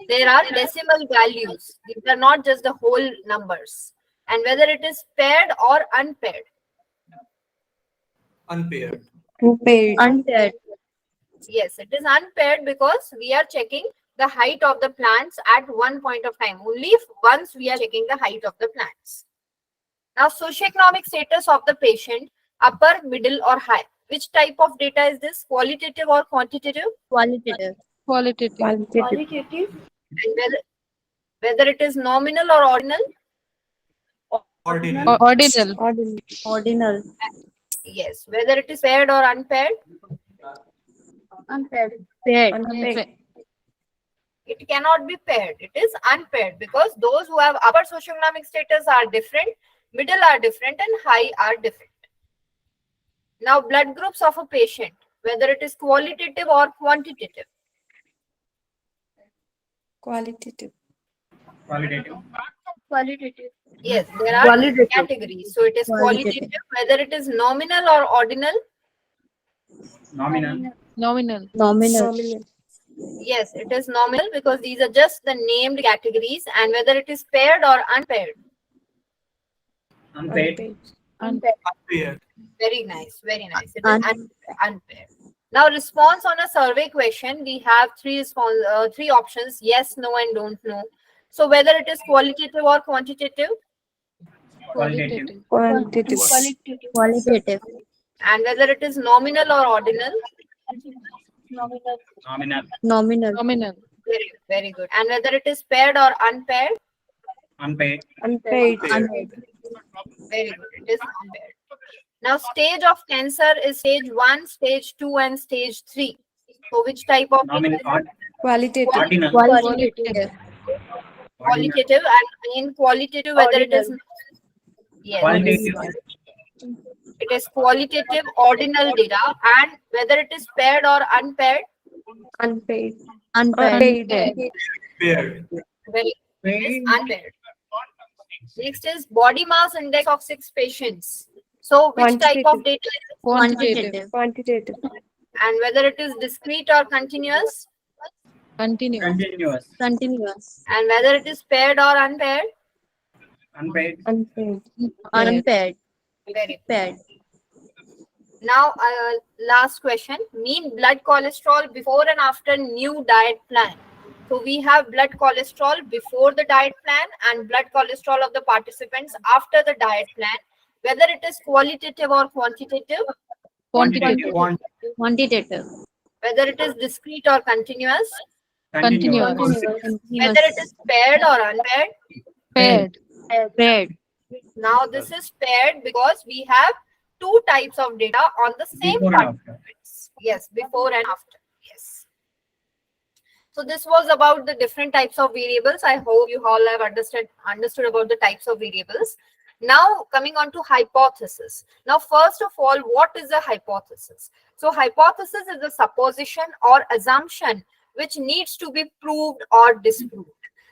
there are decimal values. These are not just the whole numbers. And whether it is paired or unpaired? Unpaired. Unpaired. Unpaired. Yes, it is unpaired because we are checking the height of the plants at one point of time. Only once we are checking the height of the plants. Now, socioeconomic status of the patient, upper, middle, or high. Which type of data is this? Qualitative or quantitative? Qualitative. Qualitative. Qualitative. And whether it is nominal or ordinal? Ordinal. Ordinal. Ordinal. Ordinal. Yes. Whether it is paired or unpaired? Unpaired. Paired. Unpaired. It cannot be paired. It is unpaired because those who have upper socioeconomic status are different, middle are different, and high are different. Now, blood groups of a patient, whether it is qualitative or quantitative? Qualitative. Qualitative. Qualitative. Yes, there are categories. So it is qualitative, whether it is nominal or ordinal? Nominal. Nominal. Nominal. Yes, it is nominal because these are just the named categories. And whether it is paired or unpaired? Unpaired. Unpaired. Very nice, very nice. It is unpaired. Now, response on a survey question, we have three options: yes, no, and don't know. So, whether it is qualitative or quantitative? Qualitative. Qualitative. Qualitative. And whether it is nominal or ordinal? Nominal. Nominal. Nominal. Nominal. Very good. And whether it is paired or unpaired? Unpaid. Unpaid. Very good. It is unpaired. Now, stage of cancer is stage 1, stage 2, and stage 3. So, which type of Nominal. Qualitative. Ordinal. Qualitative. qualitative, and in qualitative, whether it is yes, Qualitative. it is qualitative ordinal data, and whether it is paired or unpaired. Unpaid. Unpaid. Paired. Well, it is unpaired. Next is body mass index of 6 patients. So, which type of data is it? Quantitative. Quantitative. And whether it is discrete or continuous, Continuous. Continuous. Continuous. and whether it is paired or unpaired. Unpaid. Unpaid. Unpaired. Very Paired. Now, last question: mean blood cholesterol before and after new diet plan. So we have blood cholesterol before the diet plan and blood cholesterol of the participants after the diet plan. Whether it is qualitative or quantitative, Quantitative. Quantitative. whether it is discrete or continuous, Continuous. whether it is paired or unpaired. Paired. Paired. Now this is paired because we have 2 types of data on the same Before and after. participants. Yes, before and after. Yes. So this was about the different types of variables. I hope you all have understood about the types of variables. Now coming on to hypothesis. Now first of all, what is a hypothesis? So hypothesis is a supposition or assumption which needs to be proved or disproved.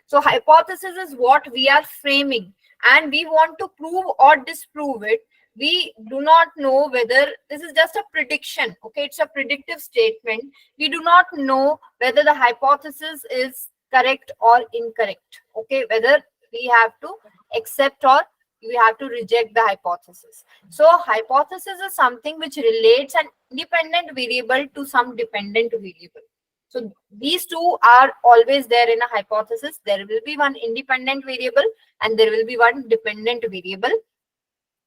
So hypothesis is what we are framing, and we want to prove or disprove it. We do not know whether this is just a prediction. Okay, it's a predictive statement. We do not know whether the hypothesis is correct or incorrect. Okay, whether we have to accept or we have to reject the hypothesis. So hypothesis is something which relates an independent variable to some dependent variable. So these two are always there in a hypothesis. There will be one independent variable and there will be one dependent variable.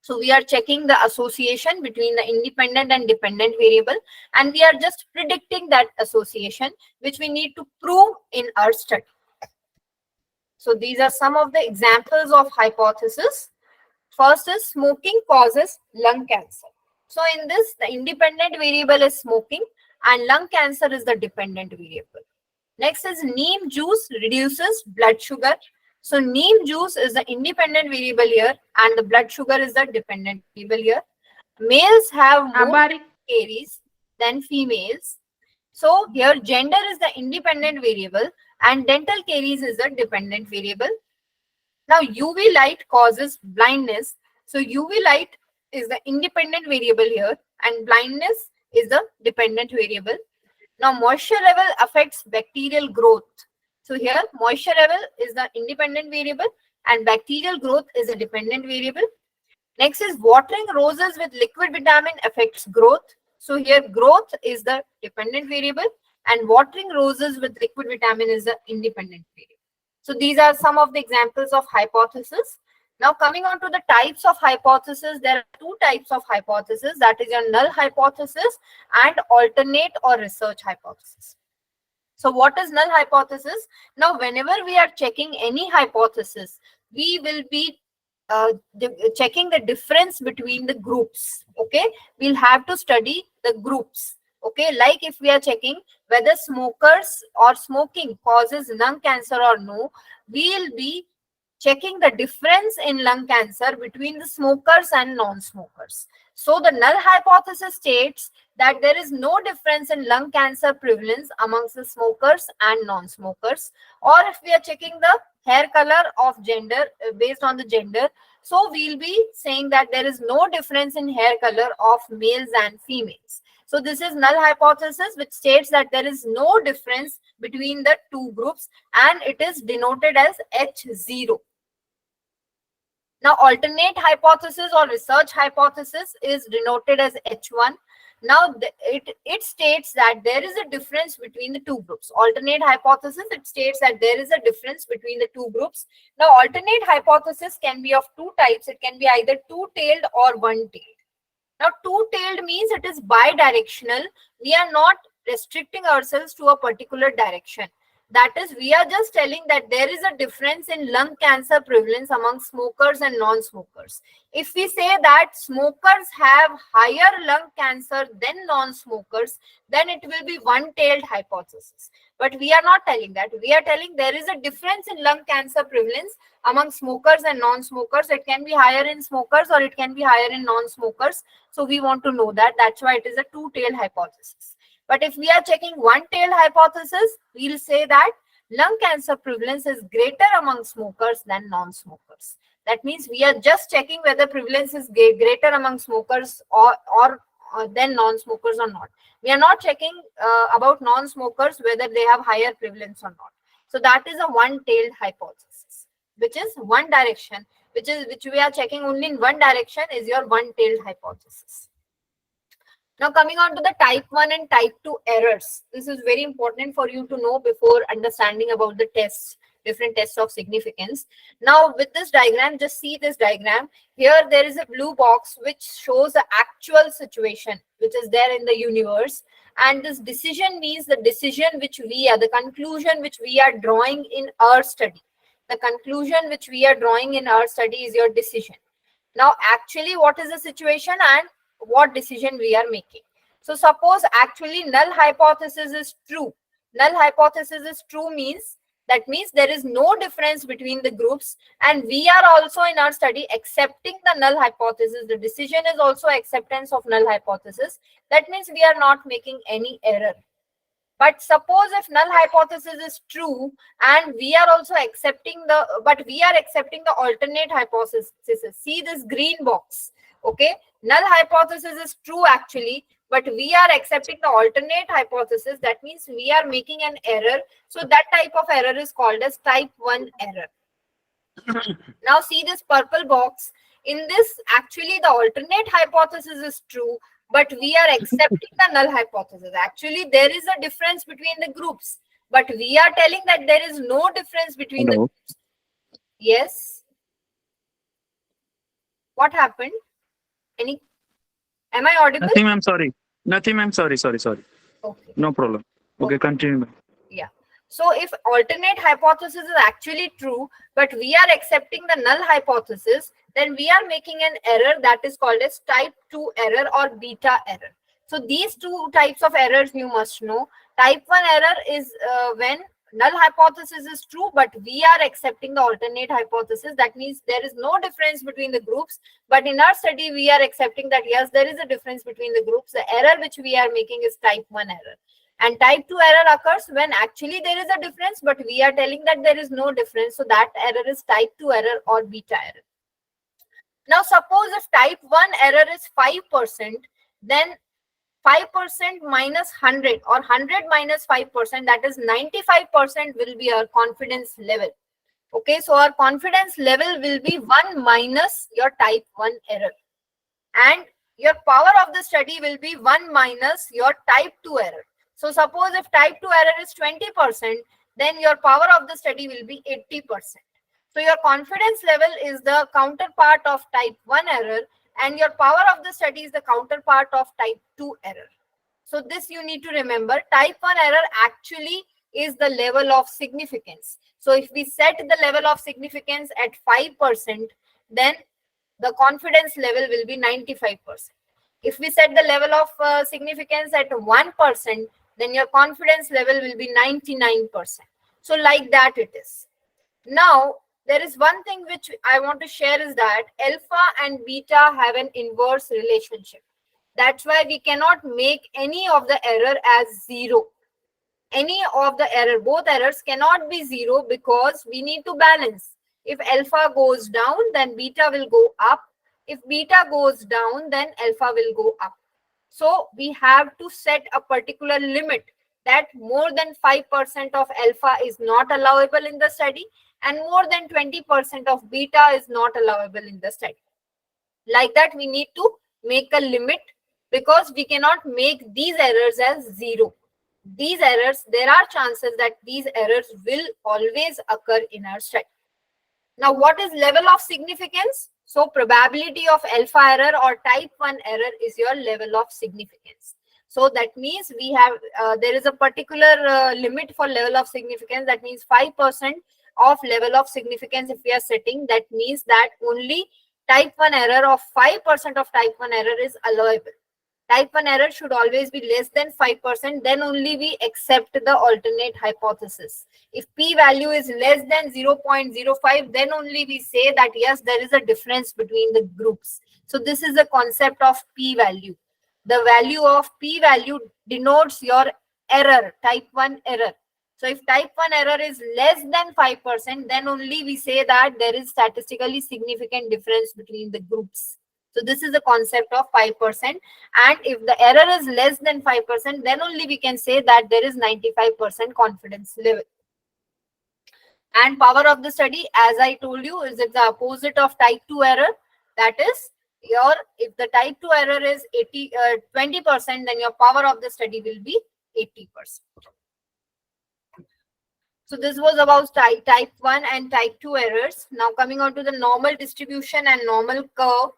So we are checking the association between the independent and dependent variable, and we are just predicting that association, which we need to prove in our study. So these are some of the examples of hypothesis. First is smoking causes lung cancer. So in this, the independent variable is smoking and lung cancer is the dependent variable. Next is neem juice reduces blood sugar. So neem juice is the independent variable here and the blood sugar is the dependent variable here. Males have more caries than females. So here gender is the independent variable and dental caries is the dependent variable. Now UV light causes blindness. So UV light is the independent variable here and blindness is the dependent variable. Now moisture level affects bacterial growth. So here moisture level is the independent variable and bacterial growth is a dependent variable. Next is watering roses with liquid vitamin affects growth. So here growth is the dependent variable and watering roses with liquid vitamin is the independent variable. So these are some of the examples of hypothesis. Now coming on to the types of hypothesis, there are 2 types of hypothesis, that is your null hypothesis and alternate or research hypothesis. So what is null hypothesis? Now whenever we are checking any hypothesis, we will be checking the difference between the groups. Okay, we'll have to study the groups. Okay, like if we are checking whether smokers or smoking causes lung cancer or no, we'll be checking the difference in lung cancer between the smokers and non-smokers. So the null hypothesis states that there is no difference in lung cancer prevalence amongst the smokers and non-smokers. Or if we are checking the hair color of gender based on the gender, so we'll be saying that there is no difference in hair color of males and females. So this is null hypothesis, which states that there is no difference between the 2 groups and it is denoted as H0. Now alternate hypothesis or research hypothesis is denoted as H1. Now it states that there is a difference between the 2 groups. Alternate hypothesis, it states that there is a difference between the 2 groups. Now alternate hypothesis can be of 2 types. It can be either 2-tailed or 1-tailed. Now, two-tailed means it is bidirectional. We are not restricting ourselves to a particular direction. That is, we are just telling that there is a difference in lung cancer prevalence among smokers and non-smokers. If we say that smokers have higher lung cancer than non-smokers, then it will be one-tailed hypothesis. But we are not telling that. We are telling there is a difference in lung cancer prevalence among smokers and non-smokers. It can be higher in smokers or it can be higher in non-smokers. So we want to know that. That's why it is a two-tailed hypothesis. But if we are checking one-tailed hypothesis, we'll say that lung cancer prevalence is greater among smokers than non-smokers. That means we are just checking whether prevalence is greater among smokers or than non-smokers or not. We are not checking about non-smokers whether they have higher prevalence or not. So that is a one-tailed hypothesis, which is one direction, which we are checking only in one direction is your one-tailed hypothesis. Now coming on to the type 1 and type 2 errors. This is very important for you to know before understanding about the tests, different tests of significance. Now with this diagram, just see this diagram. Here there is a blue box which shows the actual situation which is there in the universe. And this decision means the decision which we are, the conclusion which we are drawing in our study. The conclusion which we are drawing in our study is your decision. Now actually what is the situation and what decision we are making. So suppose actually null hypothesis is true. Null hypothesis is true means there is no difference between the groups, and we are also in our study accepting the null hypothesis. The decision is also acceptance of null hypothesis. That means we are not making any error. But suppose if null hypothesis is true and we are also accepting the alternate hypothesis. See this green box. Okay, null hypothesis is true actually, but we are accepting the alternate hypothesis. That means we are making an error. So that type of error is called as type 1 error. Now see this purple box. In this, actually the alternate hypothesis is true, but we are accepting the null hypothesis. Actually, there is a difference between the groups, but we are telling that there is no difference between the groups. Yes. What happened? Am I audible? Nothing, ma'am. Sorry. Nothing, ma'am. Sorry. Okay. No problem. Okay, continue, ma'am. Yeah. So if alternate hypothesis is actually true, but we are accepting the null hypothesis, then we are making an error that is called as type 2 error or beta error. So these two types of errors you must know. Type 1 error is when null hypothesis is true, but we are accepting the alternate hypothesis. That means there is no difference between the groups. But in our study, we are accepting that yes, there is a difference between the groups. The error which we are making is type 1 error. And type 2 error occurs when actually there is a difference, but we are telling that there is no difference. So that error is type 2 error or beta error. Now suppose if type 1 error is 5%, then 5% minus 100 or 100 minus 5%, that is 95% will be our confidence level. Okay, so our confidence level will be 1 minus your type 1 error. And your power of the study will be 1 minus your type 2 error. So suppose if type 2 error is 20%, then your power of the study will be 80%. So your confidence level is the counterpart of type 1 error, and your power of the study is the counterpart of type 2 error. So this you need to remember. Type 1 error actually is the level of significance. So if we set the level of significance at 5%, then the confidence level will be 95%. If we set the level of significance at 1%, then your confidence level will be 99%. So like that it is. Now, there is one thing which I want to share is that alpha and beta have an inverse relationship. That's why we cannot make any of the error as 0. Any of the error, both errors cannot be 0 because we need to balance. If alpha goes down, then beta will go up. If beta goes down, then alpha will go up. So we have to set a particular limit that more than 5% of alpha is not allowable in the study and more than 20% of beta is not allowable in the study. Like that, we need to make a limit because we cannot make these errors as 0. These errors, there are chances that these errors will always occur in our study. Now, what is level of significance? So probability of alpha error or type 1 error is your level of significance. So that means we have, there is a particular limit for level of significance. That means 5% of level of significance if we are setting. That means that only type 1 error of 5% of type 1 error is allowable. Type 1 error should always be less than 5%. Then only we accept the alternate hypothesis. If p-value is less than 0.05, then only we say that yes, there is a difference between the groups. So this is the concept of p-value. The value of p-value denotes your error, type 1 error. So if type 1 error is less than 5%, then only we say that there is statistically significant difference between the groups. So this is the concept of 5%. And if the error is less than 5%, then only we can say that there is 95% confidence level. And power of the study, as I told you, is it the opposite of type 2 error. That is, if the type 2 error is 20%, then your power of the study will be 80%. So this was about type 1 and type 2 errors. Now coming on to the normal distribution and normal curve.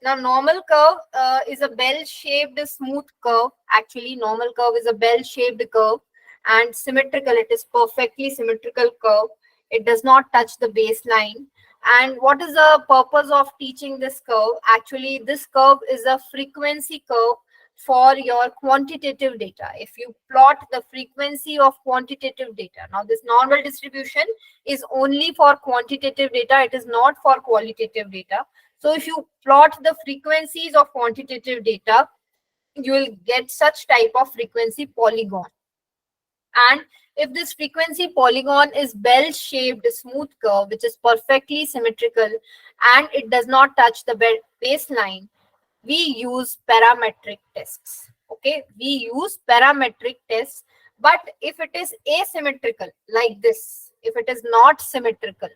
Now normal curve is a bell-shaped smooth curve. Actually, normal curve is a bell-shaped curve and symmetrical. It is perfectly symmetrical curve. It does not touch the baseline. And what is the purpose of teaching this curve? Actually, this curve is a frequency curve for your quantitative data. If you plot the frequency of quantitative data. Now this normal distribution is only for quantitative data. It is not for qualitative data. So if you plot the frequencies of quantitative data, you will get such type of frequency polygon. And if this frequency polygon is bell-shaped smooth curve, which is perfectly symmetrical and it does not touch the baseline, we use parametric tests. Okay, we use parametric tests. But if it is asymmetrical like this, if it is not symmetrical,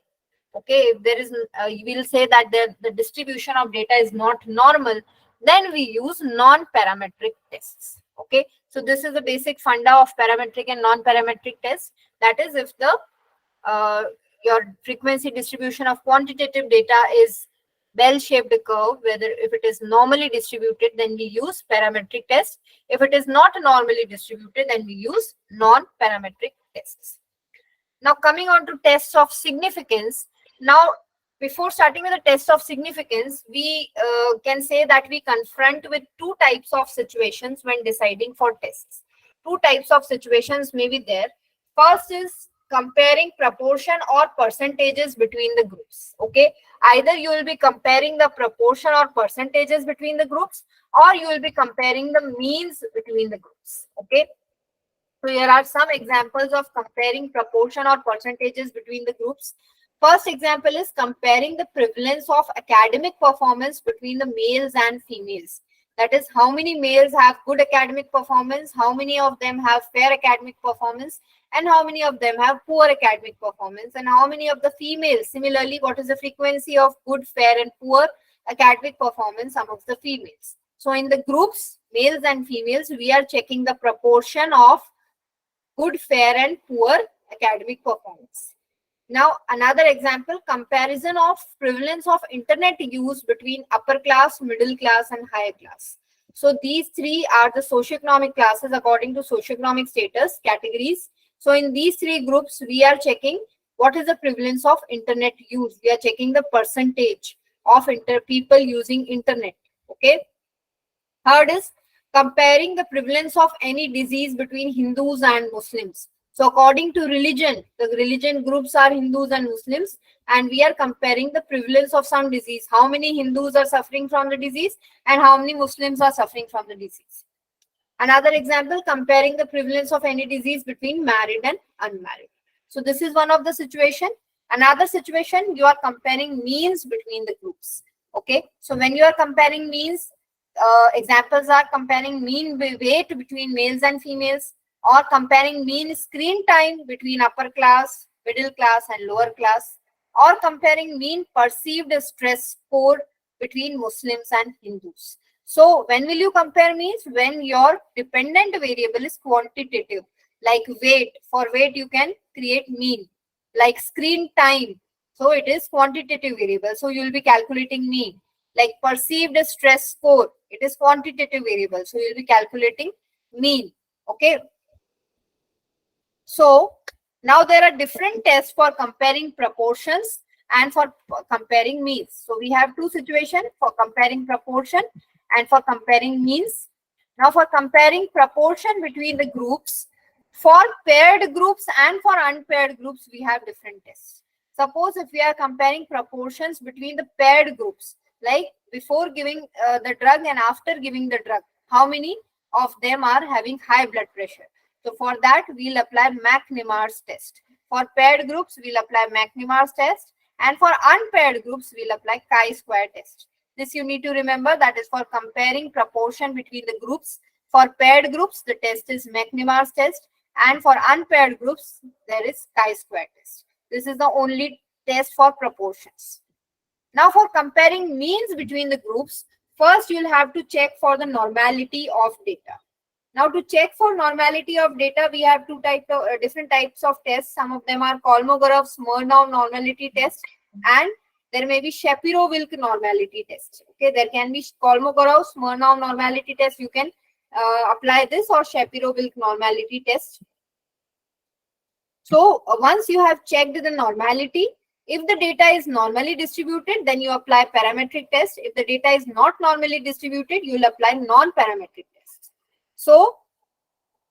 okay, if there is, we will say that the distribution of data is not normal, then we use non-parametric tests. Okay, so this is the basic funda of parametric and non-parametric tests. That is, if the your frequency distribution of quantitative data is bell-shaped curve, whether if it is normally distributed, then we use parametric test. If it is not normally distributed, then we use non-parametric tests. Now coming on to tests of significance. Now, before starting with the test of significance, we can say that we confront with two types of situations when deciding for tests. Two types of situations may be there. First is comparing proportion or percentages between the groups. Okay, either you will be comparing the proportion or percentages between the groups, or you will be comparing the means between the groups. Okay, so here are some examples of comparing proportion or percentages between the groups. First example is comparing the prevalence of academic performance between the males and females. That is, how many males have good academic performance, how many of them have fair academic performance, and how many of them have poor academic performance, and how many of the females. Similarly, what is the frequency of good, fair, and poor academic performance amongst the females? So in the groups, males and females, we are checking the proportion of good, fair, and poor academic performance. Now, another example, comparison of prevalence of internet use between upper class, middle class, and higher class. So these three are the socioeconomic classes according to socioeconomic status categories. So in these three groups, we are checking what is the prevalence of internet use. We are checking the percentage of people using internet. Okay. Third is comparing the prevalence of any disease between Hindus and Muslims. So according to religion, the religion groups are Hindus and Muslims, and we are comparing the prevalence of some disease. How many Hindus are suffering from the disease and how many Muslims are suffering from the disease. Another example, comparing the prevalence of any disease between married and unmarried. So this is one of the situation. Another situation, you are comparing means between the groups. Okay, so when you are comparing means, examples are comparing mean weight between males and females, or comparing mean screen time between upper class, middle class, and lower class, or comparing mean perceived stress score between Muslims and Hindus. So when will you compare means? When your dependent variable is quantitative, like weight. For weight, you can create mean. Like screen time. So it is quantitative variable. So you will be calculating mean. Like perceived stress score, it is quantitative variable. So you will be calculating mean. Okay. So now there are different tests for comparing proportions and for comparing means. So we have two situations for comparing proportion and for comparing means. Now for comparing proportion between the groups, for paired groups and for unpaired groups, we have different tests. Suppose if we are comparing proportions between the paired groups, like before giving the drug and after giving the drug, how many of them are having high blood pressure? So for that, we'll apply McNemar's test. For paired groups, we'll apply McNemar's test. And for unpaired groups, we'll apply chi-square test. This you need to remember, that is for comparing proportion between the groups. For paired groups, the test is McNemar's test. And for unpaired groups, there is chi-square test. This is the only test for proportions. Now for comparing means between the groups, first you'll have to check for the normality of data. Now to check for normality of data, we have different types of tests. Some of them are Kolmogorov-Smirnov normality test, and there may be Shapiro-Wilk normality test. Okay, there can be Kolmogorov-Smirnov normality test. You can apply this, or Shapiro-Wilk normality test. So once you have checked the normality, if the data is normally distributed, then you apply parametric test. If the data is not normally distributed, you will apply non-parametric test. So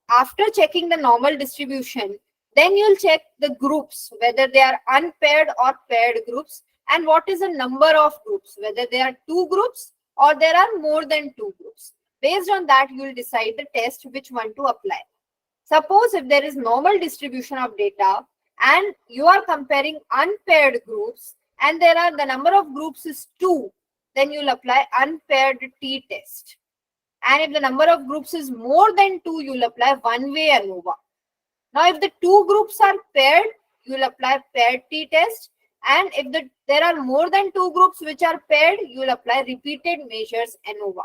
after checking the normal distribution, then you'll check the groups, whether they are unpaired or paired groups, and what is the number of groups, whether there are 2 groups or there are more than 2 groups. Based on that, you will decide the test which one to apply. Suppose if there is normal distribution of data and you are comparing unpaired groups and the number of groups is 2, then you will apply unpaired t-test. And if the number of groups is more than 2, you will apply one-way ANOVA. Now, if the 2 groups are paired, you will apply paired t-test. And if there are more than 2 groups which are paired, you will apply repeated measures ANOVA.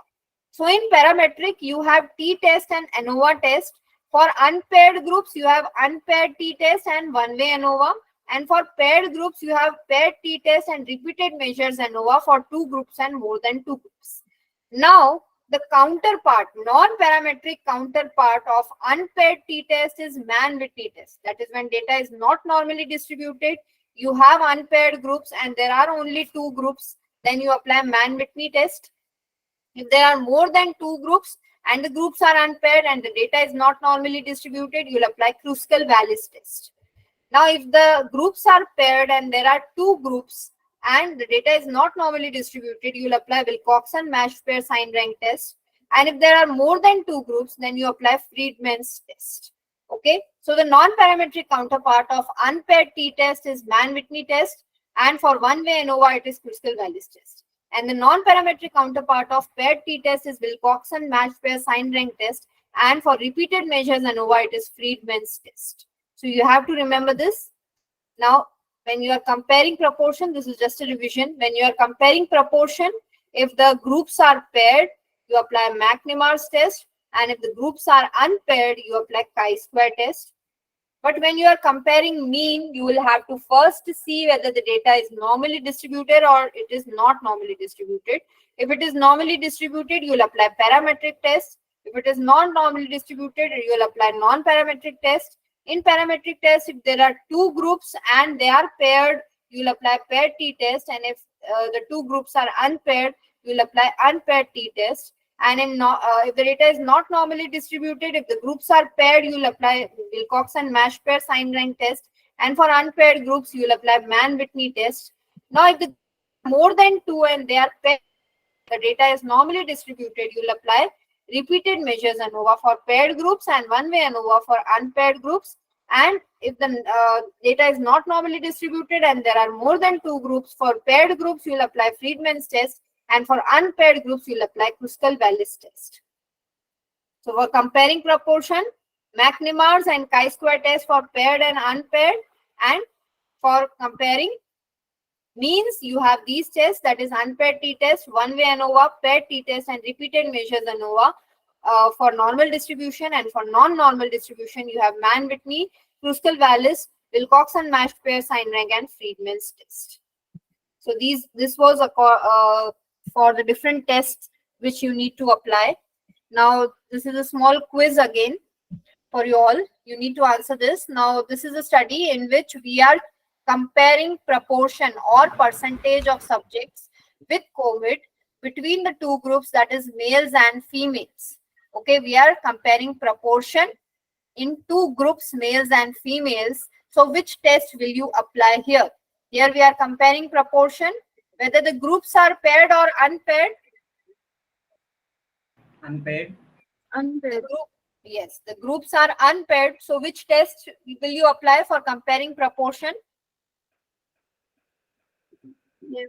So in parametric, you have t-test and ANOVA test. For unpaired groups, you have unpaired t-test and one-way ANOVA. And for paired groups, you have paired t-test and repeated measures ANOVA for 2 groups and more than 2 groups. Now, the counterpart, non-parametric counterpart of unpaired t-test is man-with t-test. That is when data is not normally distributed, you have unpaired groups and there are only 2 groups, then you apply man-with t-test. If there are more than 2 groups and the groups are unpaired and the data is not normally distributed, you will apply Kruskal-Wallis test. Now, if the groups are paired and there are 2 groups, and the data is not normally distributed, you will apply Wilcoxon matched pair sign rank test. And if there are more than 2 groups, then you apply Friedman's test. Okay, so the non-parametric counterpart of unpaired t-test is Mann-Whitney test, and for one-way ANOVA it is Kruskal-Wallis test. And the non-parametric counterpart of paired t-test is Wilcoxon matched pair sign rank test, and for repeated measures ANOVA it is Friedman's test. So you have to remember this. Now, when you are comparing proportion, this is just a revision. When you are comparing proportion, if the groups are paired, you apply McNemar's test. And if the groups are unpaired, you apply chi-square test. But when you are comparing mean, you will have to first see whether the data is normally distributed or it is not normally distributed. If it is normally distributed, you will apply parametric test. If it is not normally distributed, you will apply non-parametric test. In parametric test, if there are 2 groups and they are paired, you will apply paired t-test. And if the 2 groups are unpaired, you will apply unpaired t-test. And if the data is not normally distributed, if the groups are paired, you will apply Wilcoxon matched pair sign rank test. And for unpaired groups, you will apply Mann-Whitney test. Now, if the more than 2 and they are paired, the data is normally distributed, you will apply repeated measures ANOVA for paired groups and one-way ANOVA for unpaired groups. And if the data is not normally distributed and there are more than 2 groups, for paired groups, you will apply Friedman's test. And for unpaired groups, you will apply Kruskal-Wallis test. So for comparing proportion, McNemar's and chi-square test for paired and unpaired. And for comparing means, you have these tests, that is unpaired t-test, one-way ANOVA, paired t-test, and repeated measures ANOVA for normal distribution. And for non-normal distribution, you have Mann-Whitney, Kruskal-Wallis, Wilcoxon matched pair sign rank, and Friedman's test. So this was for the different tests which you need to apply. Now this is a small quiz again for you all. You need to answer this. Now this is a study in which we are comparing proportion or percentage of subjects with COVID between the two groups, that is males and females. Okay, we are comparing proportion in two groups, males and females. So which test will you apply here? Here we are comparing proportion, whether the groups are paired or unpaired. Unpaired. Unpaired. Yes, the groups are unpaired. So which test will you apply for comparing proportion? Yeah.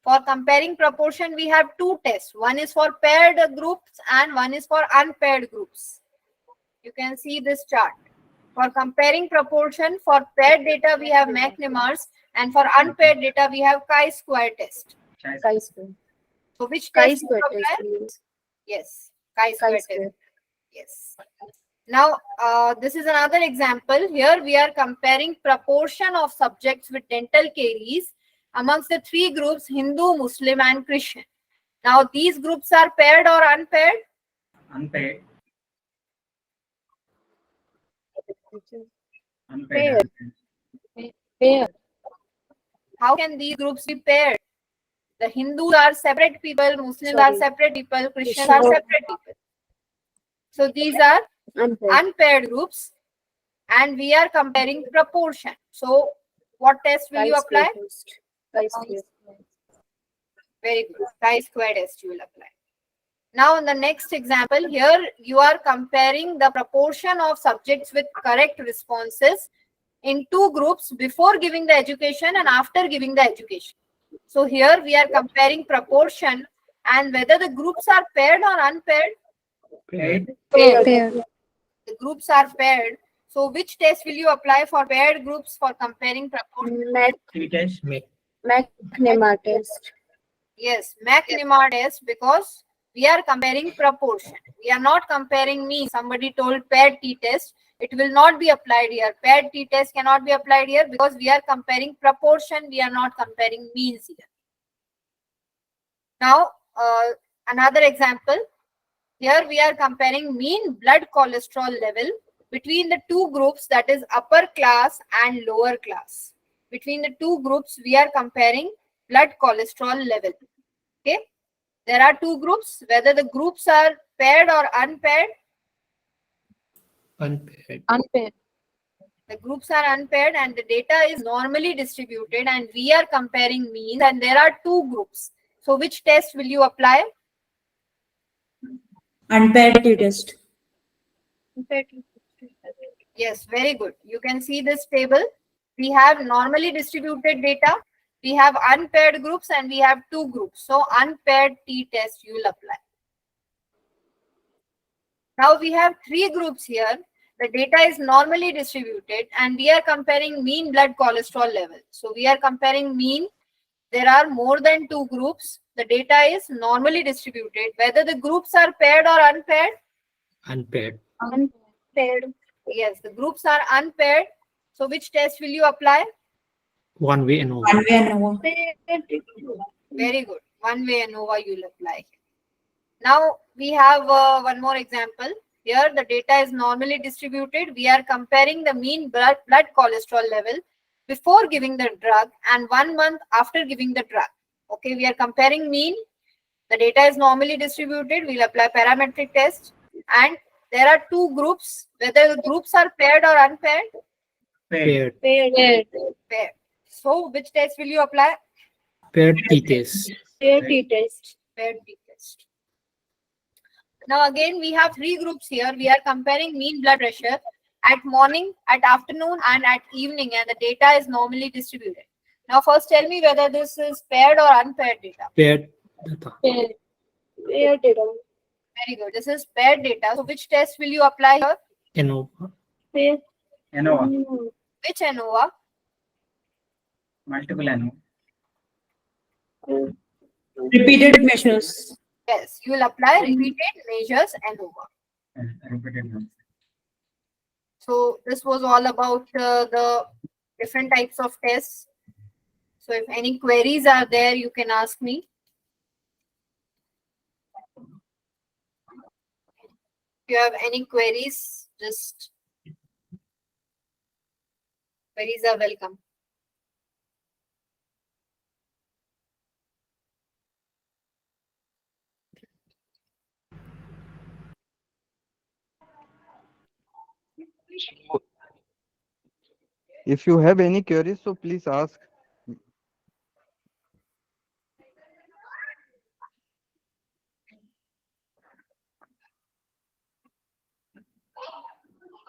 For comparing proportion, we have two tests. One is for paired groups and one is for unpaired groups. You can see this chart. For comparing proportion, for paired data, we have McNemar's, and for unpaired data, we have chi-square test. Chi-square. So which test Chi-square will you test, apply? please. Yes, chi-square test. Chi-square. Yes. Now, this is another example. Here we are comparing proportion of subjects with dental caries amongst the three groups, Hindu, Muslim, and Christian. Now, these groups are paired or unpaired? Unpaired. Paired. Paired. How can these groups be paired? The Hindus are separate people, Muslims are separate people, Christians are separate people. So these are unpaired groups, and we are comparing proportion. So what test will you apply? Chi-square. Very good. Chi-square test you will apply. Now in the next example, here you are comparing the proportion of subjects with correct responses in two groups before giving the education and after giving the education. So here we are comparing proportion and whether the groups are paired or unpaired. Paired. Paired. The groups are paired. So which test will you apply for paired groups for comparing proportion? Test. McNemar test. Yes, McNemar test, because we are comparing proportion. We are not comparing mean. Somebody told paired t-test. It will not be applied here. Paired t-test cannot be applied here because we are comparing proportion. We are not comparing means here. Now, another example. Here we are comparing mean blood cholesterol level between the two groups, that is upper class and lower class. Between the two groups, we are comparing blood cholesterol level. Okay. There are two groups, whether the groups are paired or unpaired. Unpaired. Unpaired. The groups are unpaired and the data is normally distributed, and we are comparing means, and there are two groups. So which test will you apply? Unpaired t-test. Yes, very good. You can see this table. We have normally distributed data. We have unpaired groups and we have two groups. So unpaired t-test you will apply. Now we have three groups here. The data is normally distributed and we are comparing mean blood cholesterol level. So we are comparing mean. There are more than two groups. The data is normally distributed. Whether the groups are paired or unpaired? Unpaired. Unpaired. Yes, the groups are unpaired. So which test will you apply? One-way ANOVA. One-way ANOVA. Very good. One-way ANOVA you will apply. Now we have one more example. Here the data is normally distributed. We are comparing the mean blood cholesterol level before giving the drug and 1 month after giving the drug. Okay, we are comparing mean. The data is normally distributed. We will apply parametric test. And there are two groups. Whether the groups are paired or unpaired? Paired. Paired. So which test will you apply? Paired t-test. Paired t-test. Paired t-test. Now again we have three groups here. We are comparing mean blood pressure at morning, at afternoon and at evening, and the data is normally distributed. Now first tell me whether this is paired or unpaired data. Paired data. Paired data. Very good. This is paired data. So which test will you apply here? ANOVA. ANOVA. Which ANOVA? Multiple ANOVA. Repeated measures. Yes, you will apply repeated measures ANOVA. Repeated measures. So this was all about the different types of tests. So if any queries are there, you can ask me. If you have any queries, just queries are welcome. If you have any queries, so please ask.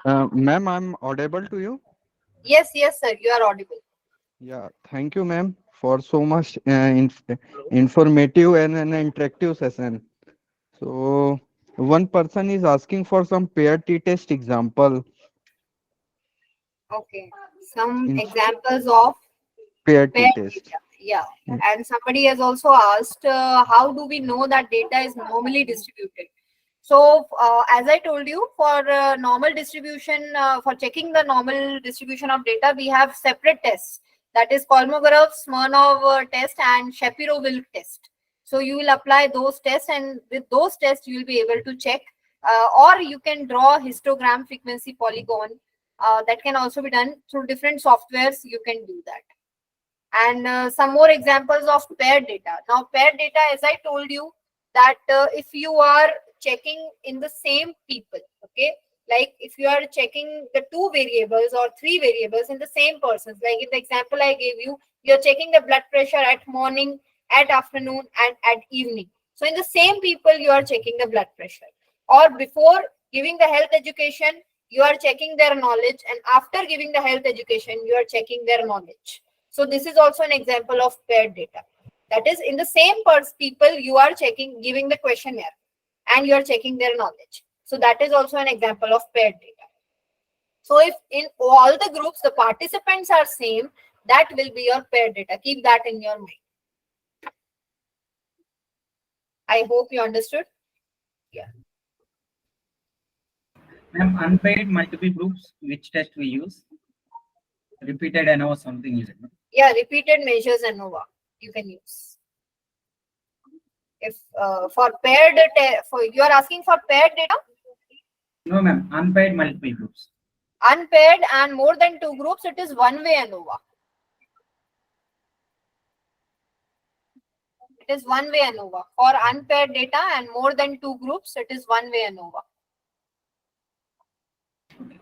Ma'am, I'm audible to you? Yes, yes, sir, you are audible. Yeah, thank you, ma'am, for so much informative and an interactive session. So, one person is asking for some pair t-test example. Okay, some In examples of pair pair t-test. data. Yeah, and somebody has also asked, how do we know that data is normally distributed? So, as I told you, for normal distribution, for checking the normal distribution of data, we have separate tests. That is Kolmogorov, Smirnov test and Shapiro-Wilk test. So you will apply those tests, and with those tests, you will be able to check, or you can draw histogram frequency polygon. That can also be done through different softwares. You can do that. And some more examples of paired data. Now, paired data, as I told you, that if you are checking in the same people, okay, like if you are checking the two variables or three variables in the same persons, like in the example I gave you, you're checking the blood pressure at morning, at afternoon, and at evening. So in the same people, you are checking the blood pressure. Or before giving the health education, you are checking their knowledge, and after giving the health education, you are checking their knowledge. So this is also an example of paired data. That is, in the same people, you are checking, giving the questionnaire, and you are checking their knowledge. So that is also an example of paired data. So if in all the groups the participants are same, that will be your paired data. Keep that in your mind. I hope you understood. Yeah. Ma'am, unpaired multiple groups, which test we use? Repeated ANOVA something is it? Yeah, repeated measures ANOVA you can use. If for paired you are asking for paired data? No, ma'am, unpaired multiple groups. Unpaired and more than two groups, it is one-way ANOVA. It is one-way ANOVA. For unpaired data and more than two groups, it is one-way ANOVA.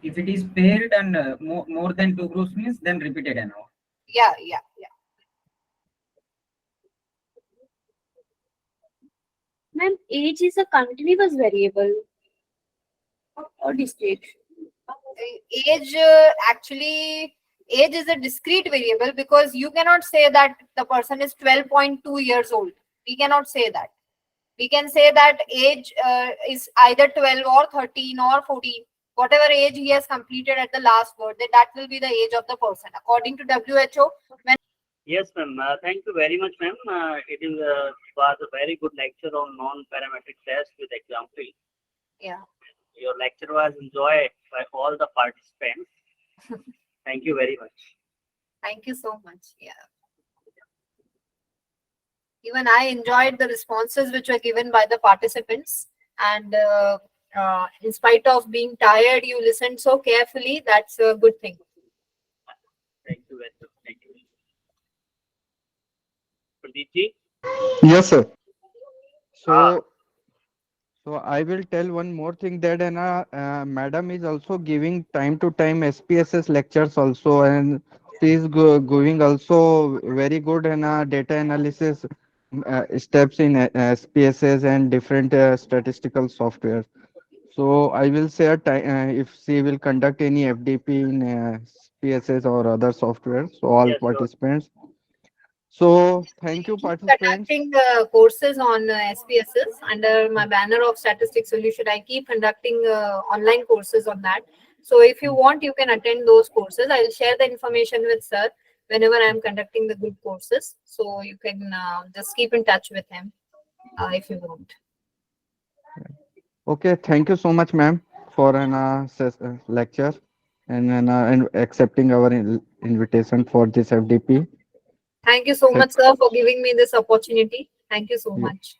If it is paired and more than two groups means then repeated ANOVA. Yeah. Ma'am, age is a continuous variable or discrete? Age, actually, age is a discrete variable because you cannot say that the person is 12.2 years old. We cannot say that. We can say that age is either 12 or 13 or 14. Whatever age he has completed at the last birthday, that will be the age of the person. According to WHO, when Yes, ma'am. Thank you very much, ma'am. It was a very good lecture on non-parametric test with example. Yeah. Your lecture was enjoyed by all the participants. Thank you very much. Thank you so much. Yeah. Even I enjoyed the responses which were given by the participants, and in spite of being tired, you listened so carefully. That's a good thing. Thank you very much. Thank you. Pradeep ji? Yes, sir. So I will tell one more thing that madam is also giving time to time SPSS lectures also, and she is going also very good in data analysis steps in SPSS and different statistical software. So I will say if she will conduct any FDP in SPSS or other software. So all Yes, sure. participants. So thank you, participants. Conducting courses on SPSS under my banner of Statistics Solution. I keep conducting online courses on that. So if you want, you can attend those courses. I will share the information with sir whenever I am conducting the group courses. So you can just keep in touch with him if you want. Okay, thank you so much, ma'am, for an lecture. and accepting our invitation for this FDP. Thank you so much, sir, for giving me this opportunity. Thank you so much.